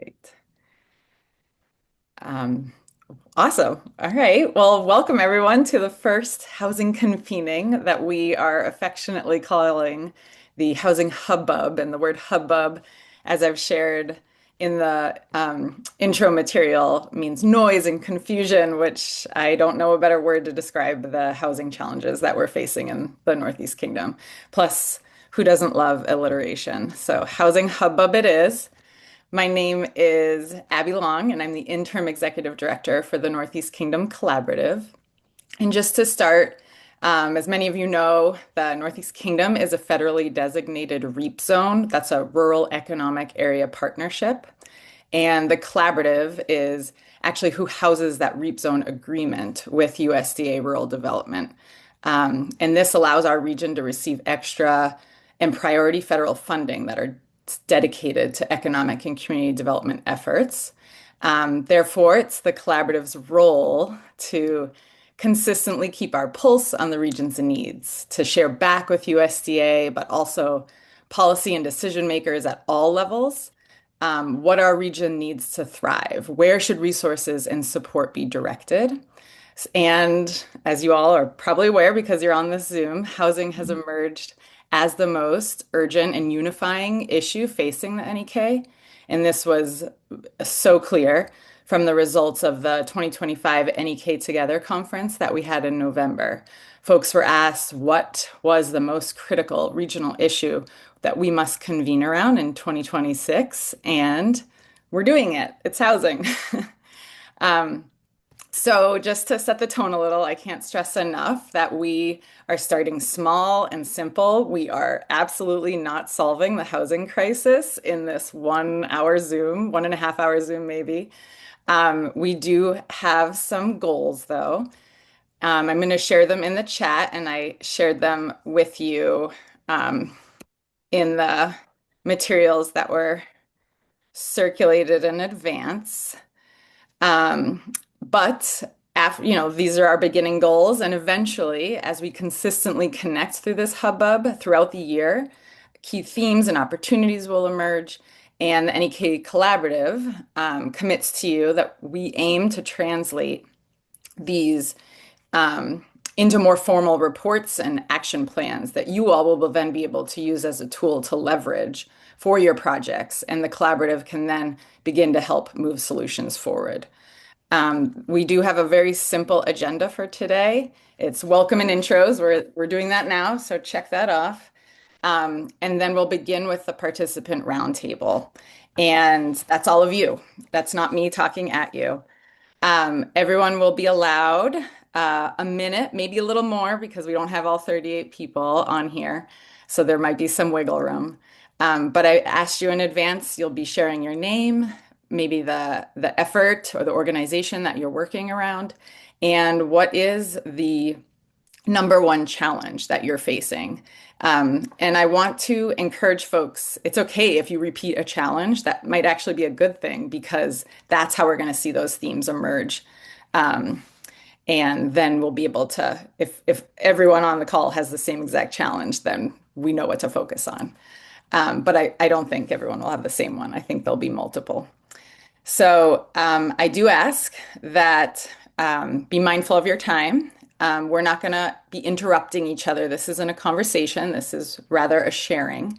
Great. Um, awesome. All right. Well, welcome everyone to the first housing convening that we are affectionately calling the Housing Hubbub. And the word hubbub, as I've shared in the intro material, means noise and confusion, which I don't know a better word to describe the housing challenges that we're facing in the Northeast Kingdom. Plus, who doesn't love alliteration? So, Housing Hubbub it is. My name is Abby Long, and I'm the interim executive director for the Northeast Kingdom Collaborative. And just to start, as many of you know, the Northeast Kingdom is a federally designated REAP zone. That's a rural economic area partnership. And the collaborative is actually who houses that REAP zone agreement with USDA Rural Development. And this allows our region to receive extra and priority federal funding that are dedicated to economic and community development efforts. Therefore, it's the collaborative's role to consistently keep our pulse on the region's needs, to share back with USDA, but also policy and decision makers at all levels, what our region needs to thrive. Where should resources and support be directed? And as you all are probably aware, because you're on this Zoom, housing has emerged as the most urgent and unifying issue facing the NEK. And this was so clear from the results of the 2025 NEK Together conference that we had in November. Folks were asked what was the most critical regional issue that we must convene around in 2026, and we're doing it. It's housing. So, just to set the tone a little, I can't stress enough that we are starting small and simple. We are absolutely not solving the housing crisis in this 1 hour Zoom, 1.5 hour Zoom, maybe. We do have some goals, though. I'm going to share them in the chat, and I shared them with you in the materials that were circulated in advance. But after, these are our beginning goals, and eventually, as we consistently connect through this hubbub throughout the year, key themes and opportunities will emerge. And the NEK Collaborative commits to you that we aim to translate these into more formal reports and action plans that you all will then be able to use as a tool to leverage for your projects. And the collaborative can then begin to help move solutions forward. We do have a very simple agenda for today. It's welcome and intros. We're doing that now, so check that off. And then we'll begin with the participant roundtable. And that's all of you. That's not me talking at you. Everyone will be allowed a minute, maybe a little more, because we don't have all 38 people on here. So there might be some wiggle room. But I asked you in advance, you'll be sharing your name, maybe the effort or the organization that you're working around, and what is the number one challenge that you're facing. And I want to encourage folks, it's okay if you repeat a challenge. That might actually be a good thing because that's how we're going to see those themes emerge. And then we'll be able to, if everyone on the call has the same exact challenge, then we know what to focus on. But I don't think everyone will have the same one. I think there'll be multiple. So I do ask that be mindful of your time. We're not going to be interrupting each other. This isn't a conversation. This is rather a sharing.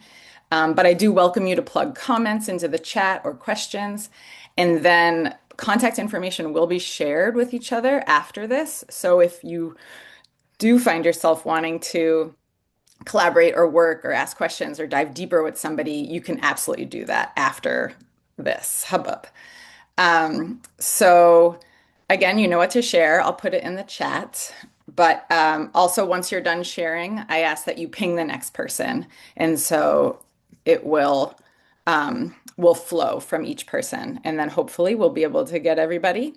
But I do welcome you to plug comments into the chat or questions. And then contact information will be shared with each other after this. So if you do find yourself wanting to collaborate or work or ask questions or dive deeper with somebody, you can absolutely do that after this hubbub. So again, you know what to share. I'll put it in the chat. But also, once you're done sharing, I ask that you ping the next person. And so it will flow from each person. And then hopefully we'll be able to get everybody.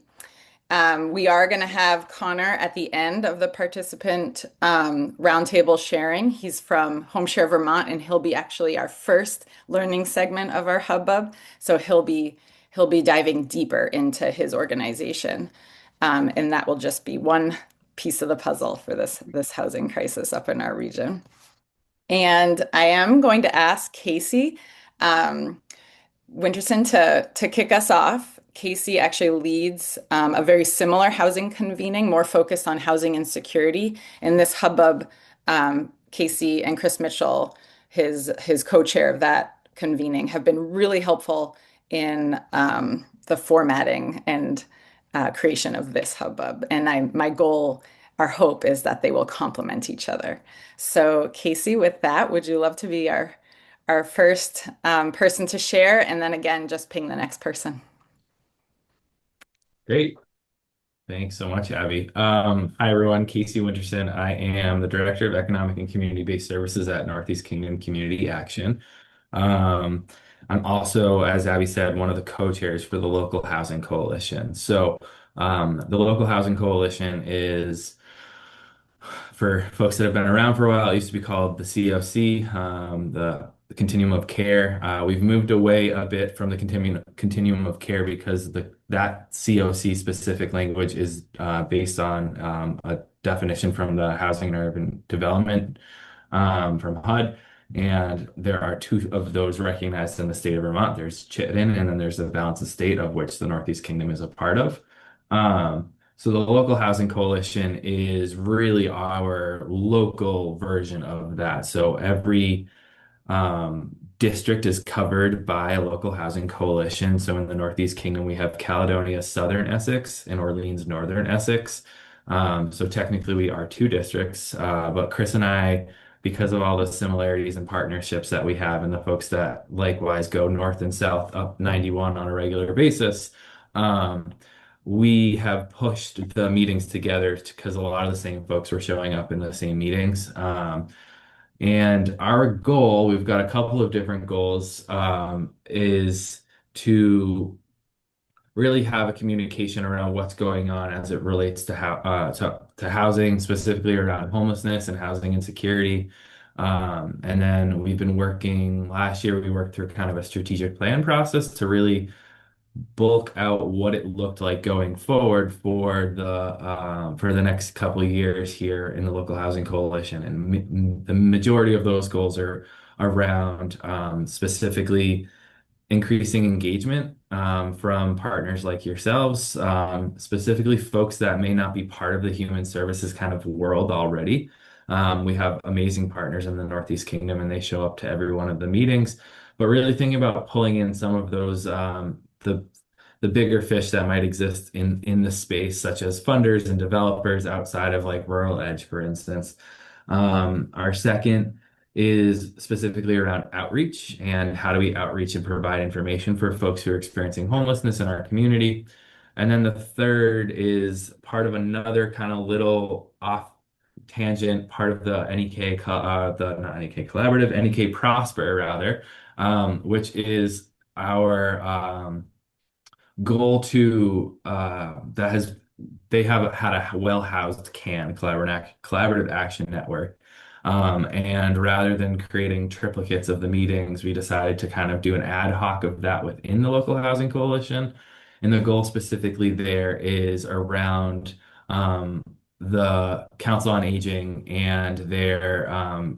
We are going to have Connor at the end of the participant roundtable sharing. He's from HomeShare Vermont, and he'll be actually our first learning segment of our hubbub. So he'll be diving deeper into his organization, and that will just be one piece of the puzzle for this housing crisis up in our region. And I am going to ask Casey Winterson, to kick us off, Casey actually leads a very similar housing convening, more focused on housing insecurity. In this hubbub, Casey and Chris Mitchell, his co-chair of that convening, have been really helpful in the formatting and creation of this hubbub. And my goal, our hope is that they will complement each other. So, Casey, with that, would you love to be our first person to share, and then again, just ping the next person. Great. Thanks so much, Abby. Hi, everyone. Casey Winterson. I am the Director of Economic and Community-Based Services at Northeast Kingdom Community Action. Um, I'm also, as Abby said, one of the co-chairs for the Local Housing Coalition. The Local Housing Coalition is for folks that have been around for a while. It used to be called the COC, the Continuum of Care. We've moved away a bit from the continuum of care because that COC specific language is based on a definition from the Housing and Urban Development from HUD. And there are two of those recognized in the state of Vermont. There's Chittenden, and then there's the Balance of State, of which the Northeast Kingdom is a part of. So the local housing coalition is really our local version of that. So every district is covered by a local housing coalition. So in the Northeast Kingdom, we have Caledonia, Southern Essex, and Orleans, Northern Essex. So technically, we are two districts, but Chris and I, because of all the similarities and partnerships that we have, and the folks that likewise go north and south up 91 on a regular basis, um, we have pushed the meetings together because a lot of the same folks were showing up in the same meetings. And our goal, we've got a couple of different goals, is to really have a communication around what's going on as it relates to to housing, specifically around homelessness and housing insecurity. And then we've been working, last year we worked through kind of a strategic plan process to really bulk out what it looked like going forward for the next couple of years here in the local housing coalition. And the majority of those goals are around specifically increasing engagement from partners like yourselves, specifically folks that may not be part of the human services kind of world already. We have amazing partners in the Northeast Kingdom, and they show up to every one of the meetings. But really thinking about pulling in some of those the bigger fish that might exist in the space, such as funders and developers outside of like Rural Edge, for instance. Our second is specifically around outreach and how do we outreach and provide information for folks who are experiencing homelessness in our community. And then the third is part of another kind of little off tangent part of the NEK, the not NEK collaborative, NEK Prosper rather, which is our goal to that has they have had a well-housed CAN, collaborative action network. And rather than creating triplicates of the meetings, we decided to kind of do an ad hoc of that within the local housing coalition. And the goal specifically there is around the Council on Aging and the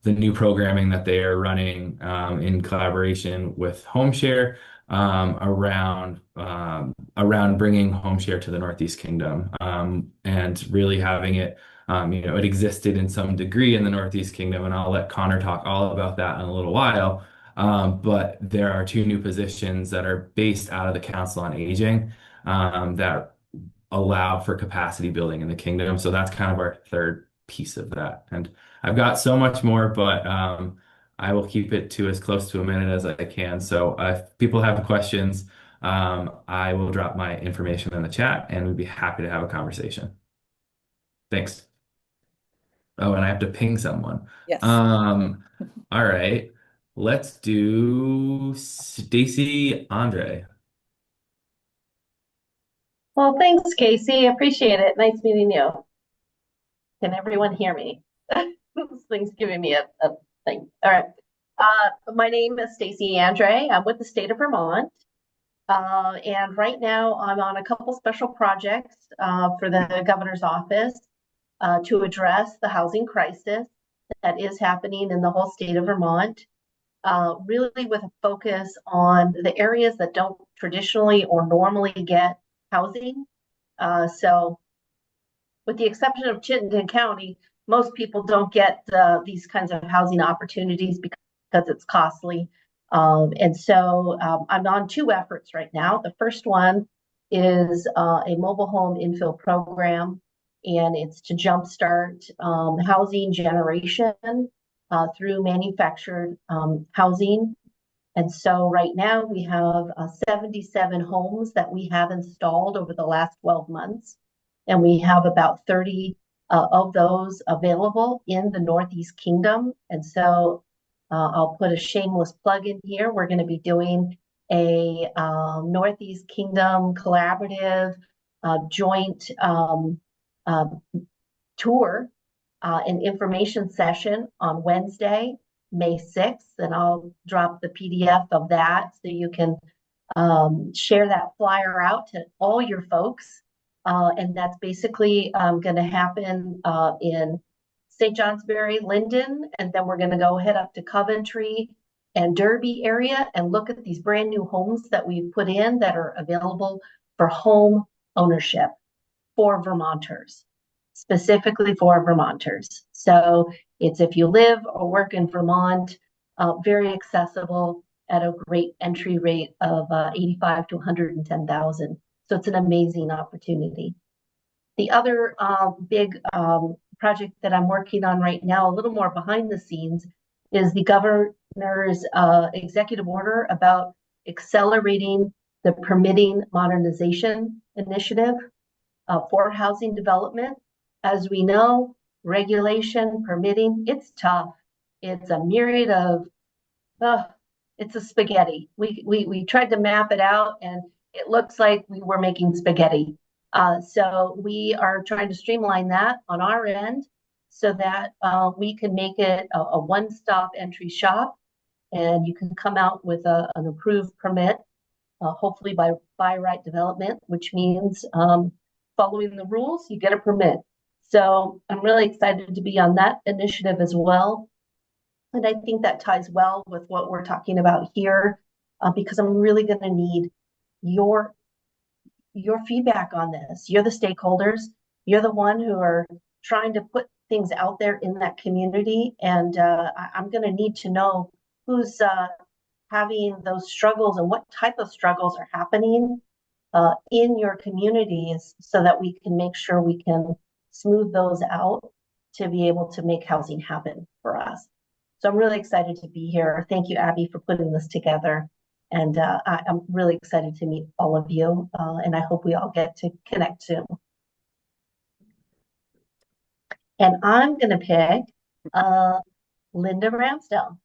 new programming that they are running in collaboration with HomeShare around bringing HomeShare to the Northeast Kingdom and really having it. It existed in some degree in the Northeast Kingdom, and I'll let Connor talk all about that in a little while. But there are two new positions that are based out of the Council on Aging that allow for capacity building in the kingdom. So that's kind of our third piece of that. And I've got so much more, but I will keep it to as close to a minute as I can. So if people have questions, I will drop my information in the chat and we'd be happy to have a conversation. Thanks. Oh, and I have to ping someone. Yes. Um, all right. Let's do Stacy Andre. Well, thanks, Casey. Appreciate it. Nice meeting you. Can everyone hear me? This thing's giving me a thing. All right. My name is Stacy Andre. I'm with the state of Vermont. And right now I'm on a couple special projects for the governor's office to address the housing crisis that is happening in the whole state of Vermont. really with a focus on the areas that don't traditionally or normally get housing. So with the exception of Chittenden County, most people don't get these kinds of housing opportunities because it's costly. I'm on two efforts right now. The first one is a mobile home infill program, and it's to jumpstart housing generation through manufactured housing. And so right now we have 77 homes that we have installed over the last 12 months. And we have about 30 of those available in the Northeast Kingdom. And so I'll put a shameless plug in here. We're going to be doing a Northeast Kingdom collaborative joint uh, tour an information session on Wednesday, May 6th, and I'll drop the PDF of that so you can share that flyer out to all your folks. And that's basically going to happen in St. Johnsbury, Linden, and then we're going to go head up to Coventry and Derby area and look at these brand new homes that we've put in that are available for home ownership for Vermonters, specifically for Vermonters. So it's if you live or work in Vermont, very accessible at a great entry rate of 85 to 110,000. So it's an amazing opportunity. The other big project that I'm working on right now, a little more behind the scenes, is the governor's executive order about accelerating the permitting modernization initiative for housing development. As we know, regulation, permitting, it's tough. It's a myriad of, it's a spaghetti. We tried to map it out and it looks like we were making spaghetti. So we are trying to streamline that on our end so that we can make it a one-stop entry shop and you can come out with an approved permit, hopefully by right development, which means following the rules, you get a permit. So I'm really excited to be on that initiative as well. And I think that ties well with what we're talking about here, because I'm really going to need your feedback on this. You're the stakeholders. You're the one who are trying to put things out there in that community. And I'm going to need to know who's having those struggles and what type of struggles are happening in your communities so that we can make sure we can smooth those out to be able to make housing happen for us. So I'm really excited to be here. Thank you, Abby, for putting this together. And I'm really excited to meet all of you. And I hope we all get to connect soon. And I'm going to pick Linda Ramsdell.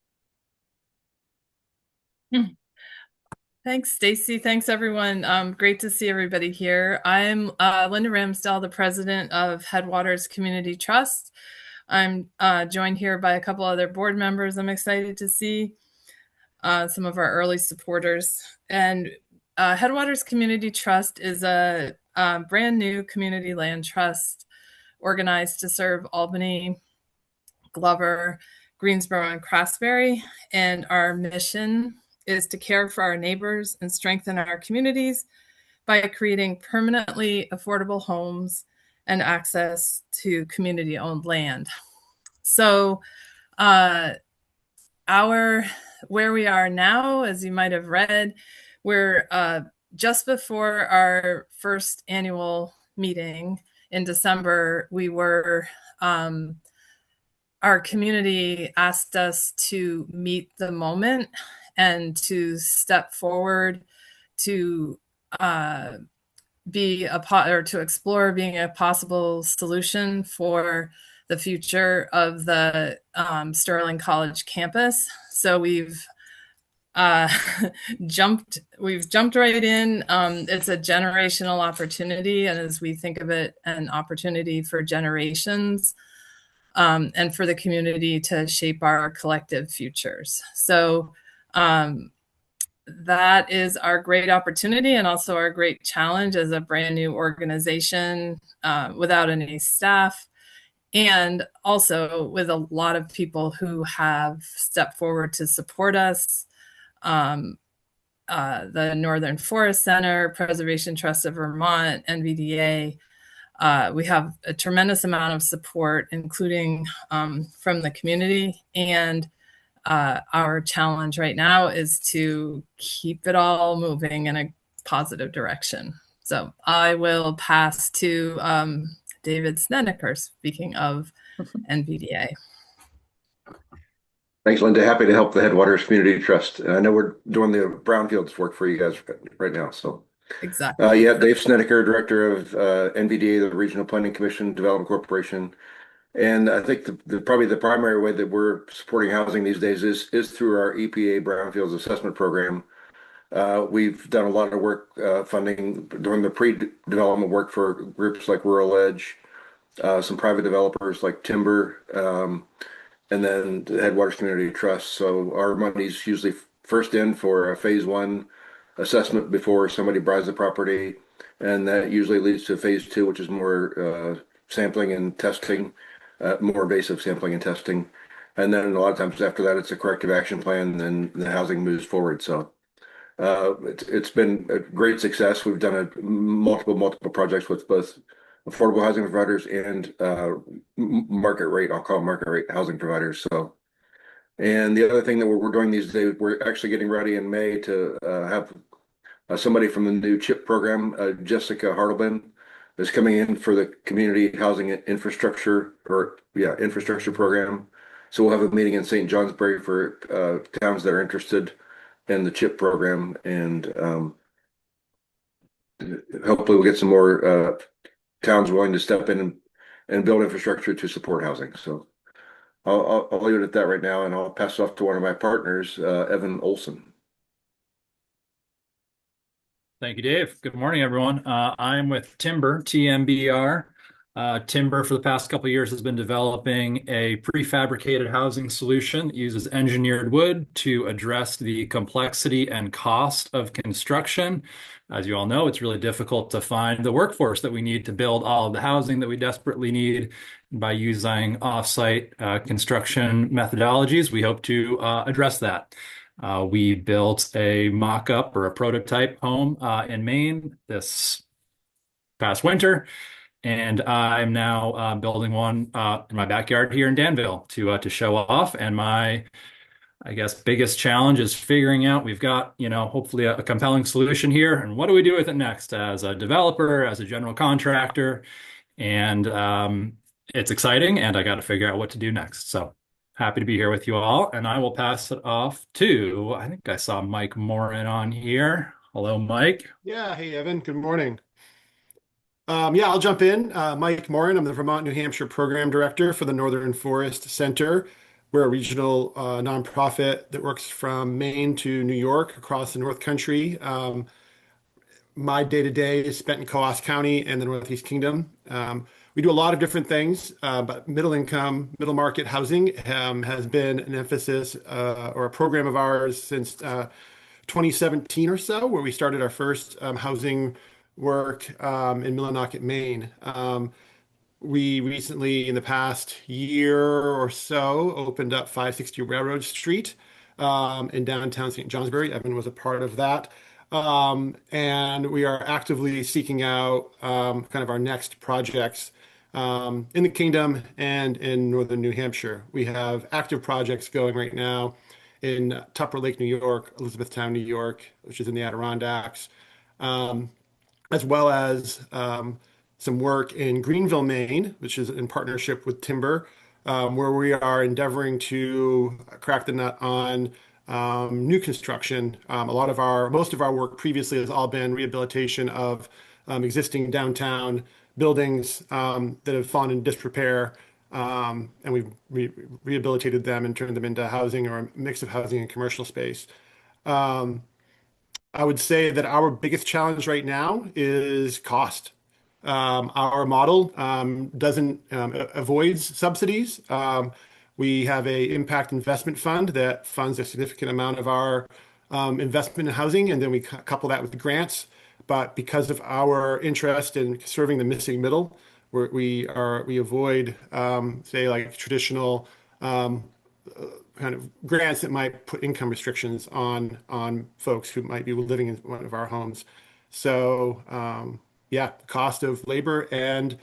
Thanks, Stacy. Thanks, everyone. Great to see everybody here. I'm Linda Ramsdell, the president of Headwaters Community Trust. I'm joined here by a couple other board members I'm excited to see, some of our early supporters. And Headwaters Community Trust is a brand new community land trust organized to serve Albany, Glover, Greensboro, and Craftsbury. And our mission is to care for our neighbors and strengthen our communities by creating permanently affordable homes and access to community-owned land. So where we are now, as you might have read, we're just before our first annual meeting in December. We were our community asked us to meet the moment and to step forward to be to explore being a possible solution for the future of the Sterling College campus. So we've jumped right in. It's a generational opportunity, and as we think of it, an opportunity for generations. And for the community to shape our collective futures. So that is our great opportunity and also our great challenge as a brand new organization without any staff and also with a lot of people who have stepped forward to support us. Um, the Northern Forest Center, Preservation Trust of Vermont, NVDA. We have a tremendous amount of support, including from the community. And our challenge right now is to keep it all moving in a positive direction. So I will pass to David Snedeker, speaking of NVDA. Thanks, Linda. Happy to help the Headwaters Community Trust. I know we're doing the brownfields work for you guys right now. So, Exactly. yeah, Dave Snedeker, Director of NVDA, the Regional Planning Commission Development Corporation. And I think probably the primary way that we're supporting housing these days is through our EPA Brownfields Assessment Program. We've done a lot of work funding during the pre-development work for groups like Rural Edge, some private developers like Timber, and then the Headwaters Community Trust. So our money's usually first in for a phase one assessment before somebody buys the property, and that usually leads to phase two, which is more sampling and testing, more invasive sampling and testing. And then a lot of times after that, it's a corrective action plan, and the housing moves forward. So it's been a great success. We've done multiple projects with both affordable housing providers and market rate, I'll call market rate housing providers. So, and the other thing that we're doing these days, we're actually getting ready in May to have somebody from the new CHIP program, Jessica Hartleben, is coming in for the community housing infrastructure infrastructure program. So we'll have a meeting in St. Johnsbury for towns that are interested in the CHIP program, and hopefully we'll get some more towns willing to step in and build infrastructure to support housing. So I'll leave it at that right now, and I'll pass it off to one of my partners, Evan Olson. Thank you, Dave. Good morning, everyone. I'm with Timber, TMBR. Timber, for the past couple of years, has been developing a prefabricated housing solution that uses engineered wood to address the complexity and cost of construction. As you all know, it's really difficult to find the workforce that we need to build all of the housing that we desperately need. By using off-site construction methodologies, we hope to address that. We built a mock-up or a prototype home in Maine this past winter, and I'm now building one in my backyard here in Danville to show off. And my, I guess, biggest challenge is figuring out, we've got, hopefully a compelling solution here, and what do we do with it next as a developer, as a general contractor? And it's exciting, and I got to figure out what to do next. So happy to be here with you all, and I will pass it off to, I think I saw Mike Morin on here. Hello, Mike. Yeah, hey, Evan. Good morning. Yeah, I'll jump in. Mike Morin, I'm the Vermont, New Hampshire Program Director for the Northern Forest Center. We're a regional nonprofit that works from Maine to New York across the North Country. My day-to-day is spent in Coos County and the Northeast Kingdom. We do a lot of different things, but middle income, middle market housing has been an emphasis or a program of ours since 2017 or so, where we started our first housing work in Millinocket, Maine. We recently, in the past year or so, opened up 560 Railroad Street in downtown St. Johnsbury. Evan was a part of that. And we are actively seeking out kind of our next projects in the Kingdom and in Northern New Hampshire. We have active projects going right now in Tupper Lake, New York, Elizabethtown, New York, which is in the Adirondacks, as well as some work in Greenville, Maine, which is in partnership with Timber, where we are endeavoring to crack the nut on new construction. Most of our work previously has all been rehabilitation of existing downtown buildings that have fallen in disrepair, and we've rehabilitated them and turned them into housing or a mix of housing and commercial space. I would say that our biggest challenge right now is cost. Our model doesn't avoids subsidies. We have a impact investment fund that funds a significant amount of our investment in housing, and then we couple that with grants. But because of our interest in serving the missing middle, we avoid say like traditional kind of grants that might put income restrictions on folks who might be living in one of our homes. So yeah, cost of labor and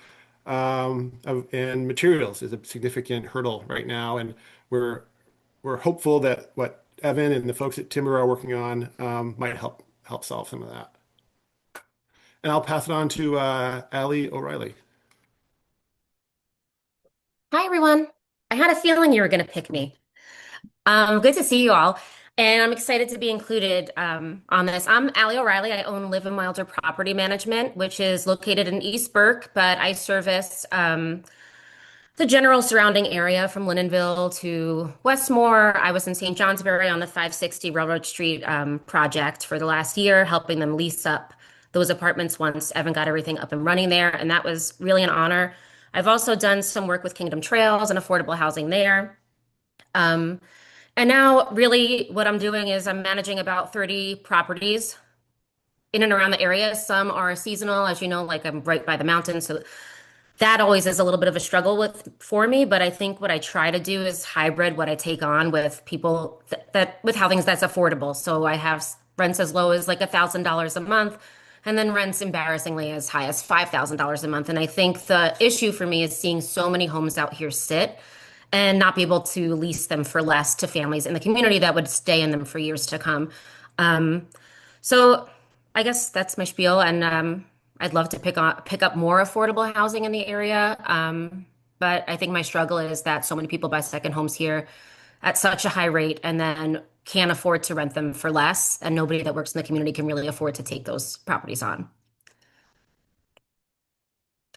materials is a significant hurdle right now, and we're hopeful that what Evan and the folks at Timber are working on might help solve some of that. And I'll pass it on to Ali O'Reilly. Hi, everyone. I had a feeling you were going to pick me. Good to see you all. And I'm excited to be included on this. I'm Allie O'Reilly. I own Live in Wilder Property Management, which is located in East Burke, but I service the general surrounding area from Lindenville to Westmore. I was in St. Johnsbury on the 560 Railroad Street project for the last year, helping them lease up those apartments once Evan got everything up and running there. And that was really an honor. I've also done some work with Kingdom Trails and affordable housing there. Um, and now, really, what I'm doing is I'm managing about 30 properties in and around the area. Some are seasonal, as you know, like I'm right by the mountain. So that always is a little bit of a struggle for me, but I think what I try to do is hybrid what I take on with people that with housing that's affordable. So I have rents as low as like $1,000 a month, and then rents embarrassingly as high as $5,000 a month. And I think the issue for me is seeing so many homes out here sit and not be able to lease them for less to families in the community that would stay in them for years to come. Um, so I guess that's my spiel, and I'd love to pick up more affordable housing in the area. But I think my struggle is that so many people buy second homes here at such a high rate and then can't afford to rent them for less, and nobody that works in the community can really afford to take those properties on.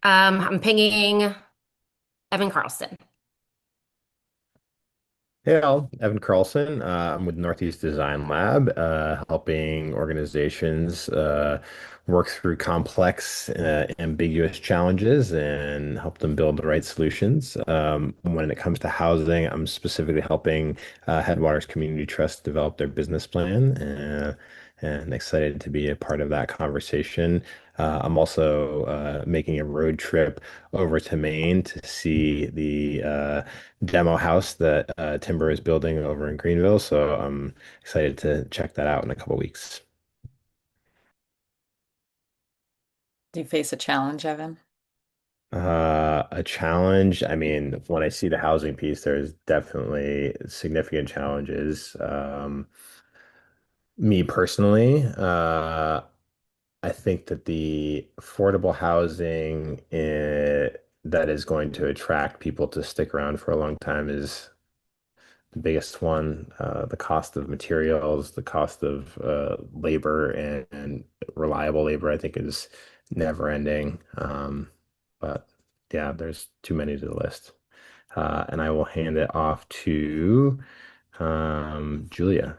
I'm pinging Evan Carlson. Hey, all. Evan Carlson. I'm with Northeast Design Lab, helping organizations work through complex, ambiguous challenges and help them build the right solutions. When it comes to housing, I'm specifically helping Headwaters Community Trust develop their business plan, and excited to be a part of that conversation. I'm also making a road trip over to Maine to see the demo house that Timber is building over in Greenville. So I'm excited to check that out in a couple weeks. Do you face a challenge, Evan? A challenge. I mean, when I see the housing piece, there's definitely significant challenges. Me personally, I think that the affordable housing that is going to attract people to stick around for a long time is the biggest one. The cost of materials, the cost of labor and reliable labor, I think is never ending. But yeah, there's too many to the list. And I will hand it off to Julia.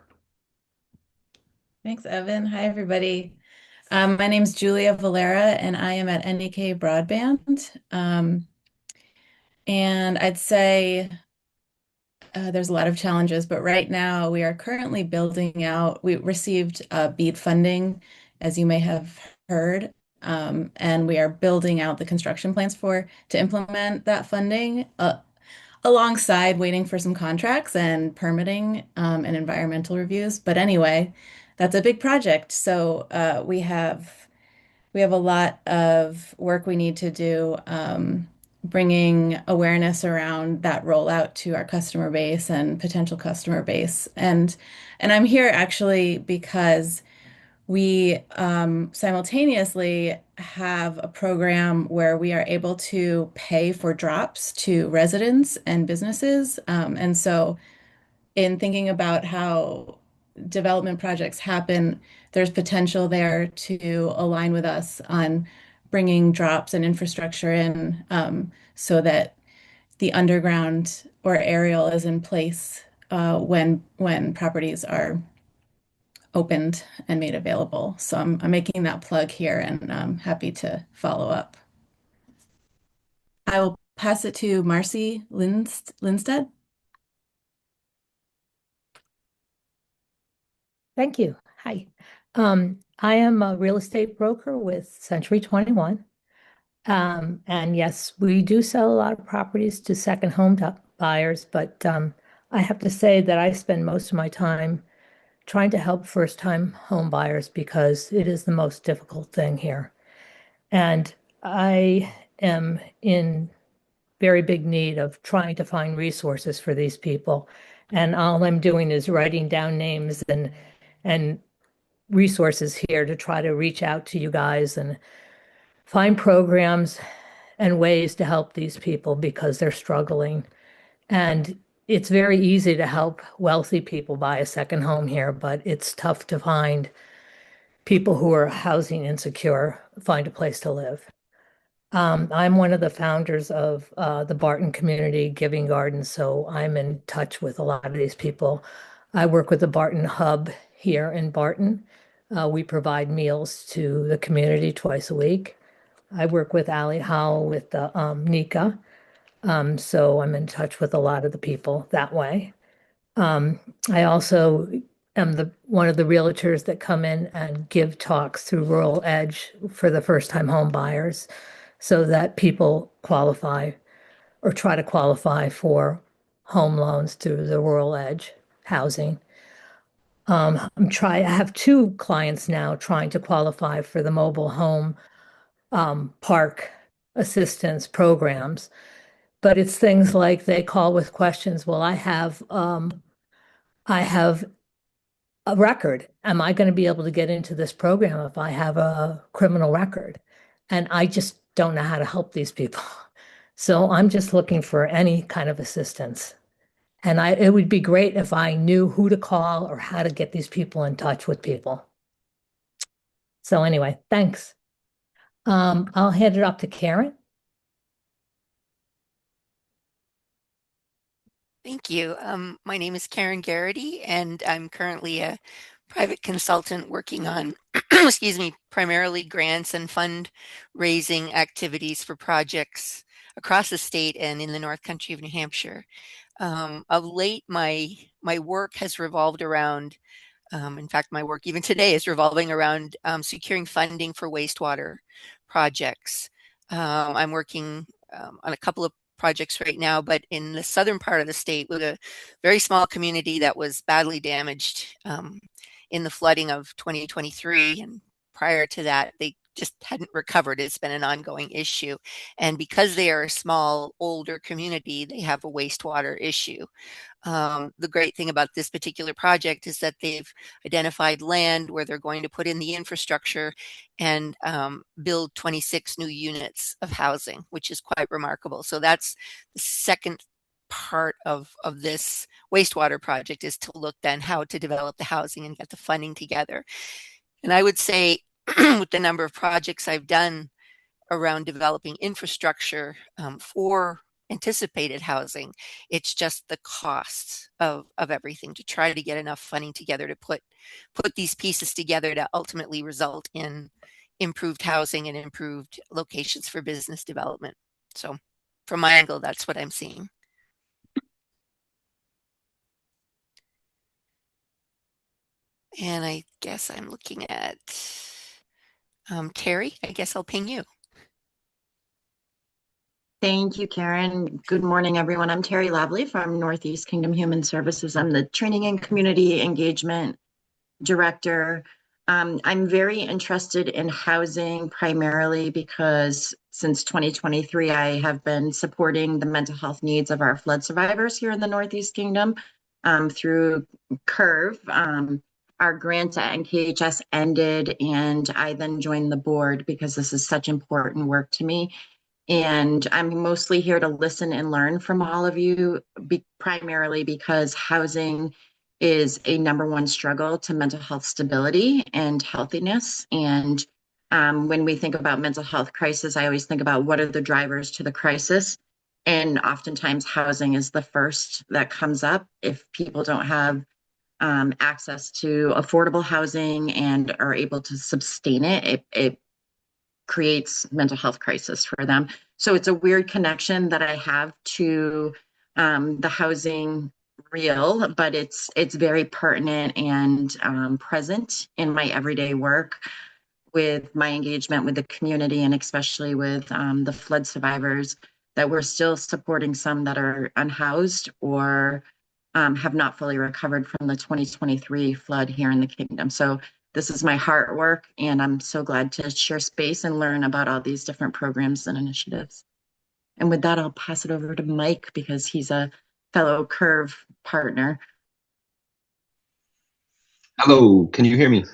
Thanks, Evan. Hi, everybody. My name's Julia Valera, and I am at NEK Broadband. And I'd say there's a lot of challenges, but right now we are currently building out. We received BEAD funding, as you may have heard, and we are building out the construction plans to implement that funding, alongside waiting for some contracts and permitting and environmental reviews. But anyway, that's a big project. So we have a lot of work we need to do, bringing awareness around that rollout to our customer base and potential customer base. And I'm here actually because we simultaneously have a program where we are able to pay for drops to residents and businesses. And so in thinking about how development projects happen, there's potential there to align with us on bringing drops and infrastructure in, so that the underground or aerial is in place when properties are opened and made available. So I'm making that plug here, and I'm happy to follow up. I will pass it to Marcy Lindstedt. Thank you. Hi. I am a real estate broker with Century 21. And yes, we do sell a lot of properties to second home buyers, but I have to say that I spend most of my time trying to help first-time home buyers because it is the most difficult thing here. And I am in very big need of trying to find resources for these people. And all I'm doing is writing down names and resources here to try to reach out to you guys and find programs and ways to help these people because they're struggling. And it's very easy to help wealthy people buy a second home here, but it's tough to find people who are housing insecure find a place to live. I'm one of the founders of the Barton Community Giving Garden, so I'm in touch with a lot of these people. I work with the Barton Hub here in Barton. We provide meals to the community twice a week. I work with Ali Howell with the NECA, so I'm in touch with a lot of the people that way. I also am the one of the realtors that come in and give talks through Rural Edge for the first-time home buyers so that people qualify or try to qualify for home loans through the Rural Edge housing. I have two clients now trying to qualify for the mobile home park assistance programs, but it's things like they call with questions. Well, I have a record. Am I going to be able to get into this program if I have a criminal record? And I just don't know how to help these people. So I'm just looking for any kind of assistance. And it would be great if I knew who to call or how to get these people in touch with people. So anyway, thanks. I'll hand it up to Karen. Thank you. My name is Karen Garrity, and I'm currently a private consultant working on, excuse me, primarily grants and fundraising activities for projects across the state and in the North Country of New Hampshire. Of late, my work has revolved around, in fact, my work even today is revolving around securing funding for wastewater projects. I'm working on a couple of projects right now, but in the southern part of the state with a very small community that was badly damaged in the flooding of 2023. And prior to that, they just hadn't recovered. It's been an ongoing issue. And because they are a small, older community, they have a wastewater issue. The great thing about this particular project is that they've identified land where they're going to put in the infrastructure and build 26 new units of housing, which is quite remarkable. So that's the second part of this wastewater project, is to look then how to develop the housing and get the funding together. And I would say with the number of projects I've done around developing infrastructure for anticipated housing, it's just the costs of everything to try to get enough funding together to put these pieces together to ultimately result in improved housing and improved locations for business development. So from my angle, that's what I'm seeing. And I guess I'm looking at Terry. I guess I'll ping you. Thank you, Karen. Good morning, everyone. I'm Terry Lavley from Northeast Kingdom Human Services. I'm the Training and Community Engagement Director. I'm very interested in housing primarily because since 2023, I have been supporting the mental health needs of our flood survivors here in the Northeast Kingdom through CURVE. Our grant at NKHS ended, and I then joined the board because this is such important work to me. And I'm mostly here to listen and learn from all of you, primarily because housing is a number one struggle to mental health stability and healthiness. And when we think about mental health crisis, I always think about what are the drivers to the crisis. And oftentimes housing is the first that comes up if people don't have access to affordable housing and are able to sustain it. It creates mental health crisis for them. So it's a weird connection that I have to the housing reel, but it's very pertinent and present in my everyday work. with my engagement with the community and especially with the flood survivors, that we're still supporting some that are unhoused or have not fully recovered from the 2023 flood here in the kingdom. So this is my heart work, and I'm so glad to share space and learn about all these different programs and initiatives. And with that, I'll pass it over to Mike because he's a fellow Curve partner. Hello, can you hear me?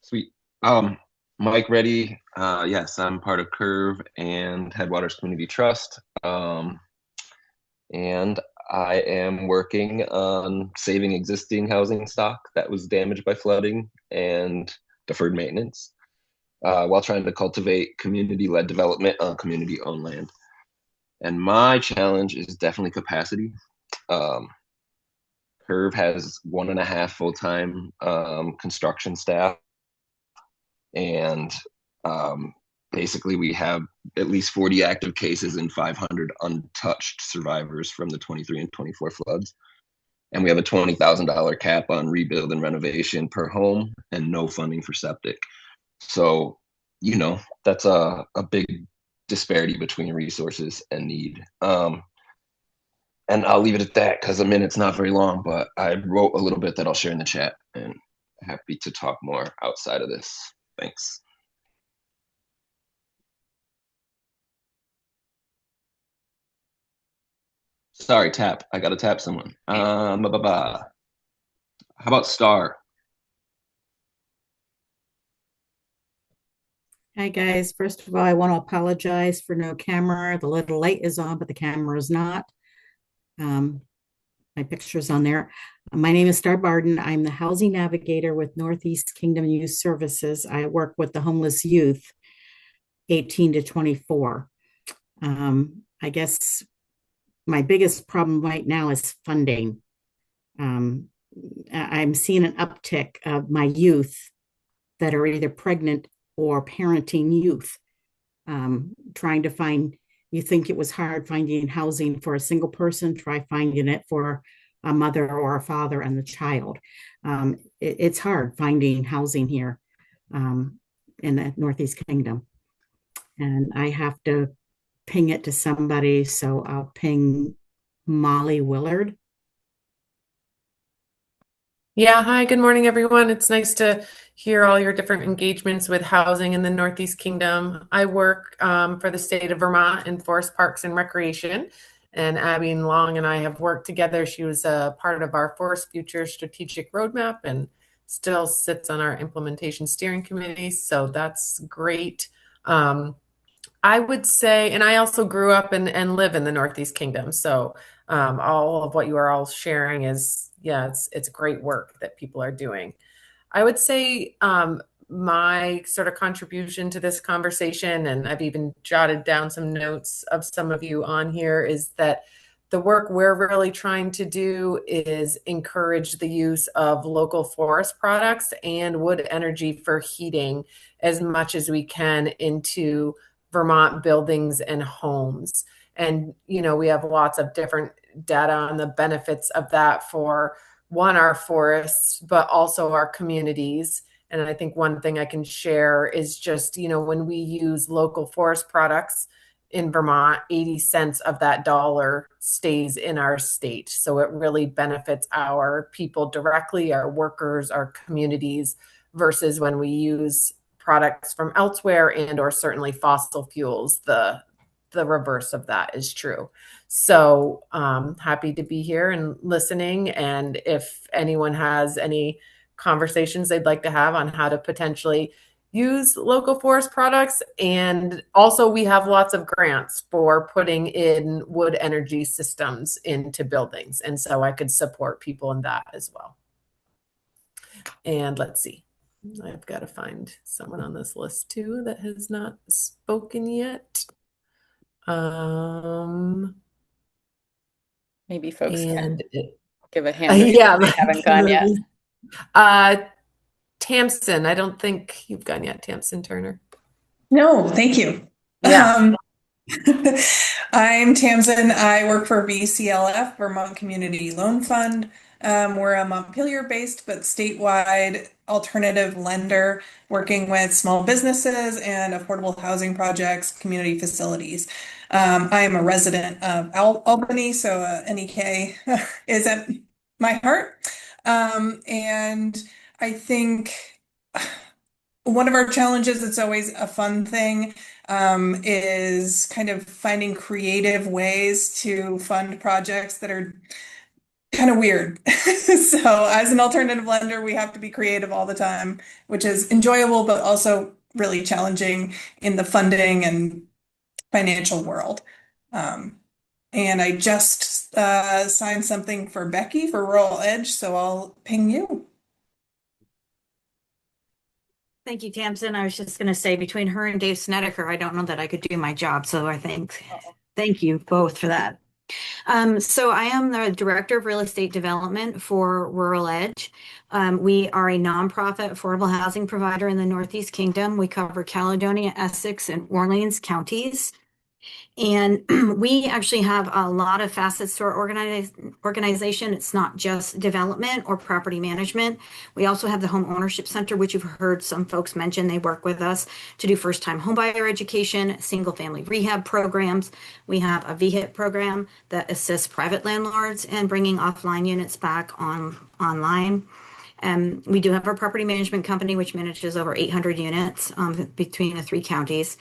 Sweet. Mike Reddy. Yes, I'm part of Curve and Headwaters Community Trust. And I am working on saving existing housing stock that was damaged by flooding and deferred maintenance, while trying to cultivate community-led development on community-owned land. And my challenge is definitely capacity. Curve has 1.5 full-time construction staff, and basically we have at least 40 active cases and 500 untouched survivors from the 23 and 24 floods. And we have a $20,000 cap on rebuild and renovation per home and no funding for septic. So, you know, that's a big disparity between resources and need. And I'll leave it at that because a minute's not very long, but I wrote a little bit that I'll share in the chat, and happy to talk more outside of this. Thanks. Sorry, tap. I gotta tap someone. How about Star? Hi guys. First of all, I want to apologize for no camera. The little light is on, but the camera is not. My picture's on there. My name is Star Barden. I'm the housing navigator with Northeast Kingdom Youth Services. I work with the homeless youth 18 to 24. I guess my biggest problem right now is funding. I'm seeing an uptick of my youth that are either pregnant or parenting youth, trying to find. You think it was hard finding housing for a single person, try finding it for a mother or a father and the child. It's hard finding housing here in the Northeast Kingdom. And I have to ping it to somebody, so I'll ping Molly Willard. Yeah, hi, good morning, everyone. It's nice to hear all your different engagements with housing in the Northeast Kingdom. I work for the state of Vermont in Forest Parks and Recreation, and Abby Long and I have worked together. She was a part of our Forest Future Strategic Roadmap and still sits on our implementation steering committee, so that's great. I would say, and I also grew up and live in the Northeast Kingdom, so all of what you are all sharing is, yeah, it's great work that people are doing. I would say my sort of contribution to this conversation, and I've even jotted down some notes of some of you on here, is that the work we're really trying to do is encourage the use of local forest products and wood energy for heating as much as we can into Vermont buildings and homes. And, you know, we have lots of different data on the benefits of that for one, our forests, but also our communities. And I think one thing I can share is just, you know, when we use local forest products in Vermont, 80 cents of that dollar stays in our state. So it really benefits our people directly, our workers, our communities, versus when we use products from elsewhere and or certainly fossil fuels, the reverse of that is true. So happy to be here and listening. And if anyone has any conversations they'd like to have on how to potentially use local forest products. And also we have lots of grants for putting in wood energy systems into buildings. And so I could support people in that as well. And let's see. I've got to find someone on this list too that has not spoken yet. Maybe folks can give a hand yeah, if they haven't gone yet. Tamsin, I don't think you've gone yet, Tamsin Turner. No, thank you. Yeah. I'm Tamsin. I work for VCLF, Vermont Community Loan Fund. We're a Montpelier-based but statewide alternative lender working with small businesses and affordable housing projects, community facilities. I am a resident of Albany, so NEK is at my heart. And I think one of our challenges, it's always a fun thing, is kind of finding creative ways to fund projects that are kind of weird. So, as an alternative lender, we have to be creative all the time, which is enjoyable, but also really challenging in the funding and financial world. Um, and I just signed something for Becky for Rural Edge, so I'll ping you. Thank you, Tamsin. I was just going to say, between her and Dave Snedeker, I don't know that I could do my job. So I think, thank you both for that. So I am the Director of Real Estate Development for Rural Edge. We are a nonprofit affordable housing provider in the Northeast Kingdom. We cover Caledonia, Essex, and Orleans counties. And we actually have a lot of facets to our organization. It's not just development or property management. We also have the Home Ownership Center, which you've heard some folks mention. They work with us to do first-time homebuyer education, single-family rehab programs. We have a VHIT program that assists private landlords in bringing offline units back online. We do have our property management company, which manages over 800 units between the 3 counties.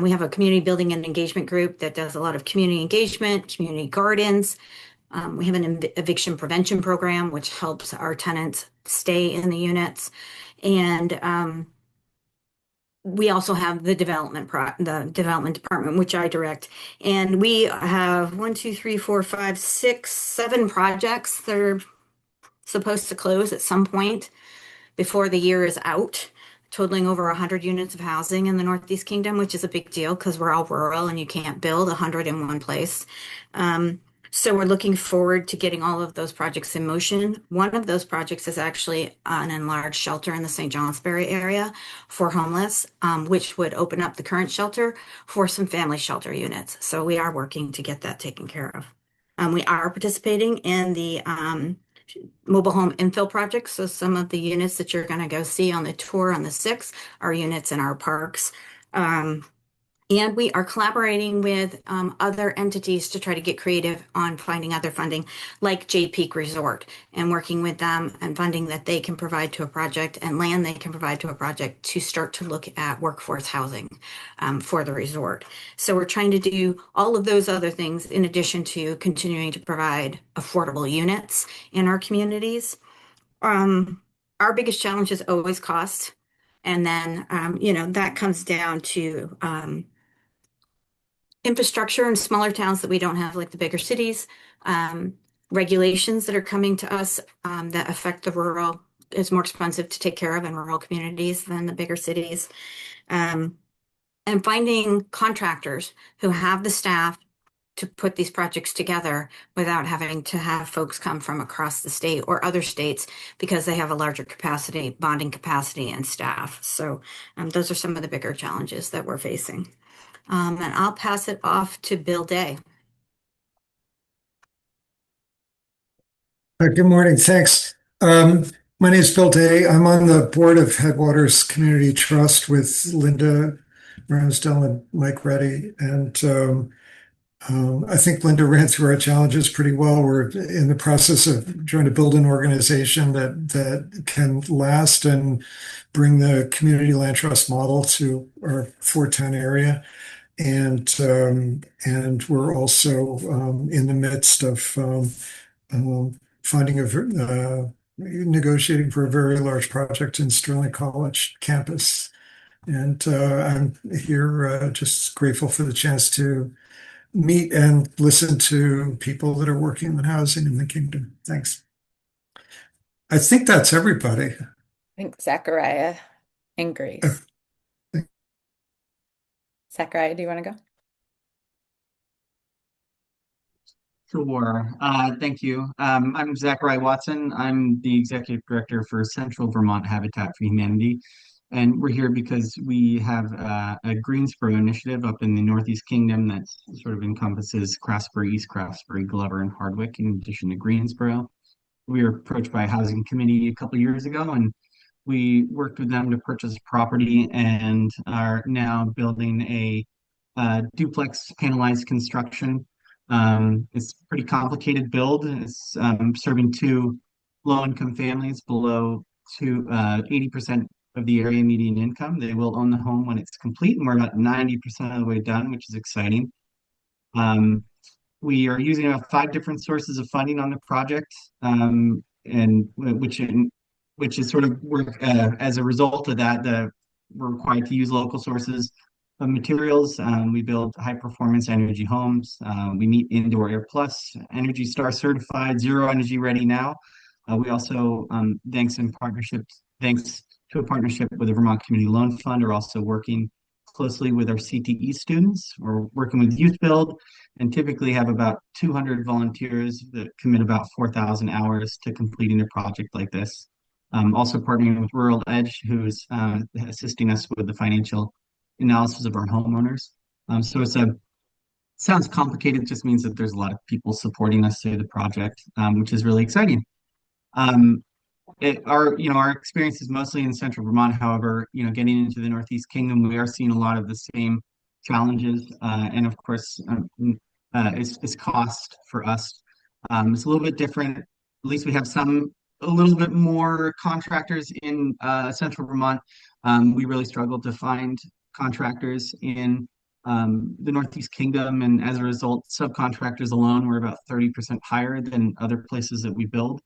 We have a community building and engagement group that does a lot of community engagement, community gardens. We have an eviction prevention program, which helps our tenants stay in the units. And we also have the development department, which I direct. And we have 1, 2, 3, 4, 5, 6, 7 projects that are supposed to close at some point before the year is out, totaling over 100 units of housing in the Northeast Kingdom, which is a big deal because we're all rural and you can't build 100 in one place. So we're looking forward to getting all of those projects in motion. One of those projects is actually an enlarged shelter in the St. Johnsbury area for homeless, which would open up the current shelter for some family shelter units. So we are working to get that taken care of. We are participating in the mobile home infill projects. So some of the units that you're going to go see on the tour on the 6th are units in our parks. And we are collaborating with other entities to try to get creative on finding other funding, like Jade Peak Resort, and working with them and funding that they can provide to a project and land they can provide to a project to start to look at workforce housing for the resort. So we're trying to do all of those other things in addition to continuing to provide affordable units in our communities. Our biggest challenge is always cost. And then, that comes down to infrastructure in smaller towns that we don't have, like the bigger cities, regulations that are coming to us that affect the rural. It's more expensive to take care of in rural communities than the bigger cities. And finding contractors who have the staff to put these projects together without having to have folks come from across the state or other states because they have a larger capacity, bonding capacity and staff. So those are some of the bigger challenges that we're facing. And I'll pass it off to Bill Day. Good morning. Thanks. My name is Bill Day. I'm on the board of Headwaters Community Trust with Linda Ramsdell and Mike Reddy. And I think Linda ran through our challenges pretty well. We're in the process of trying to build an organization that can last and bring the community land trust model to our 410 area. And we're also in the midst of finding negotiating for a very large project in Sterling College campus. And I'm here just grateful for the chance to meet and listen to people that are working in housing in the kingdom. Thanks. I think that's everybody. I think Zachariah and Grace. Zachariah, do you want to go? Sure. Thank you. I'm Zachariah Watson. I'm the Executive Director for Central Vermont Habitat for Humanity. And we're here because we have a Greensboro initiative up in the Northeast Kingdom that sort of encompasses Craftsbury, East Craftsbury, Glover, and Hardwick, in addition to Greensboro. we were approached by a housing committee a couple years ago, and we worked with them to purchase property and are now building a duplex panelized construction. It's a pretty complicated build. It's serving two low-income families below to 80% of the area median income. They will own the home when it's complete, and we're about 90% of the way done, which is exciting. Um, we are using about five different sources of funding on the project, and which is sort of work as a result of that. We're required to use local sources of materials. We build high performance energy homes. We meet Indoor Air Plus, Energy Star certified, zero energy ready now. We also, thanks to a partnership with the Vermont Community Loan Fund, are also working closely with our CTE students. We're working with Youth Build and typically have about 200 volunteers that commit about 4,000 hours to completing a project like this. Also partnering with Rural Edge, who's assisting us with the financial analysis of our homeowners. So sounds complicated, it just means that there's a lot of people supporting us through the project, which is really exciting. Um, our experience is mostly in central Vermont. However, getting into the Northeast Kingdom, we are seeing a lot of the same challenges, and of course, it's cost for us. It's a little bit different. At least we have a little bit more contractors in central Vermont. We really struggled to find contractors in the Northeast Kingdom, and as a result, subcontractors alone were about 30% higher than other places that we build.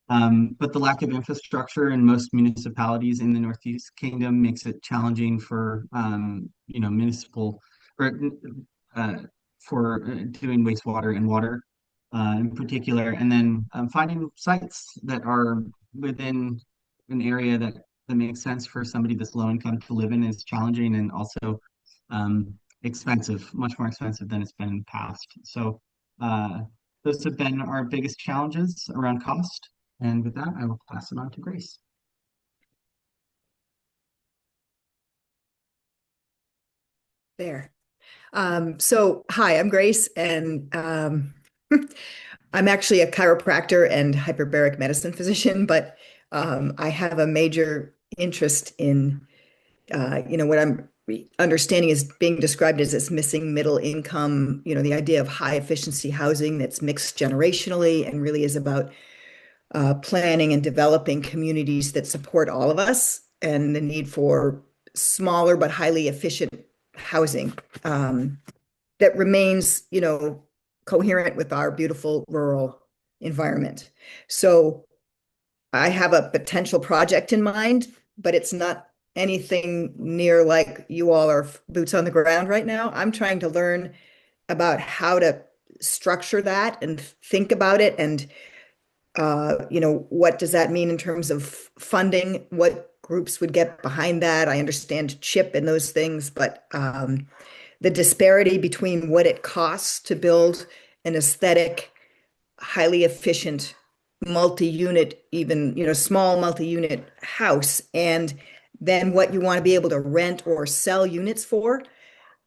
But the lack of infrastructure in most municipalities in the Northeast Kingdom makes it challenging for municipal or for doing wastewater and water in particular, and then finding sites that are within an area that makes sense for somebody that's low income to live in is challenging and also expensive, much more expensive than it's been in the past. So those have been our biggest challenges around cost. And with that, I will pass it on to Grace. There. So, hi, I'm Grace, and I'm actually a chiropractor and hyperbaric medicine physician, but I have a major interest in, what I'm understanding is being described as this missing middle income, the idea of high efficiency housing that's mixed generationally and really is about planning and developing communities that support all of us and the need for smaller but highly efficient housing that remains, coherent with our beautiful rural environment. So I have a potential project in mind, but it's not anything near like you all are boots on the ground right now. I'm trying to learn about how to structure that and think about it and what does that mean in terms of funding? What groups would get behind that? I understand CHIP and those things, but the disparity between what it costs to build an aesthetic, highly efficient, multi-unit, even, small multi-unit house, and then what you want to be able to rent or sell units for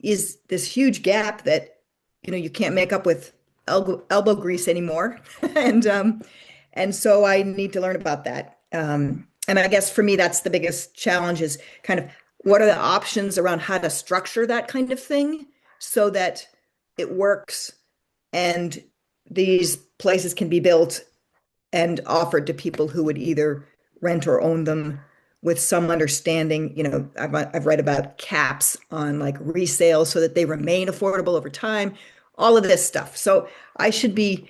is this huge gap that, you can't make up with elbow grease anymore. And so I need to learn about that. And I guess for me, that's the biggest challenge is kind of what are the options around how to structure that kind of thing so that it works and these places can be built and offered to people who would either rent or own them with some understanding. I've read about caps on like resale so that they remain affordable over time, all of this stuff. So I should be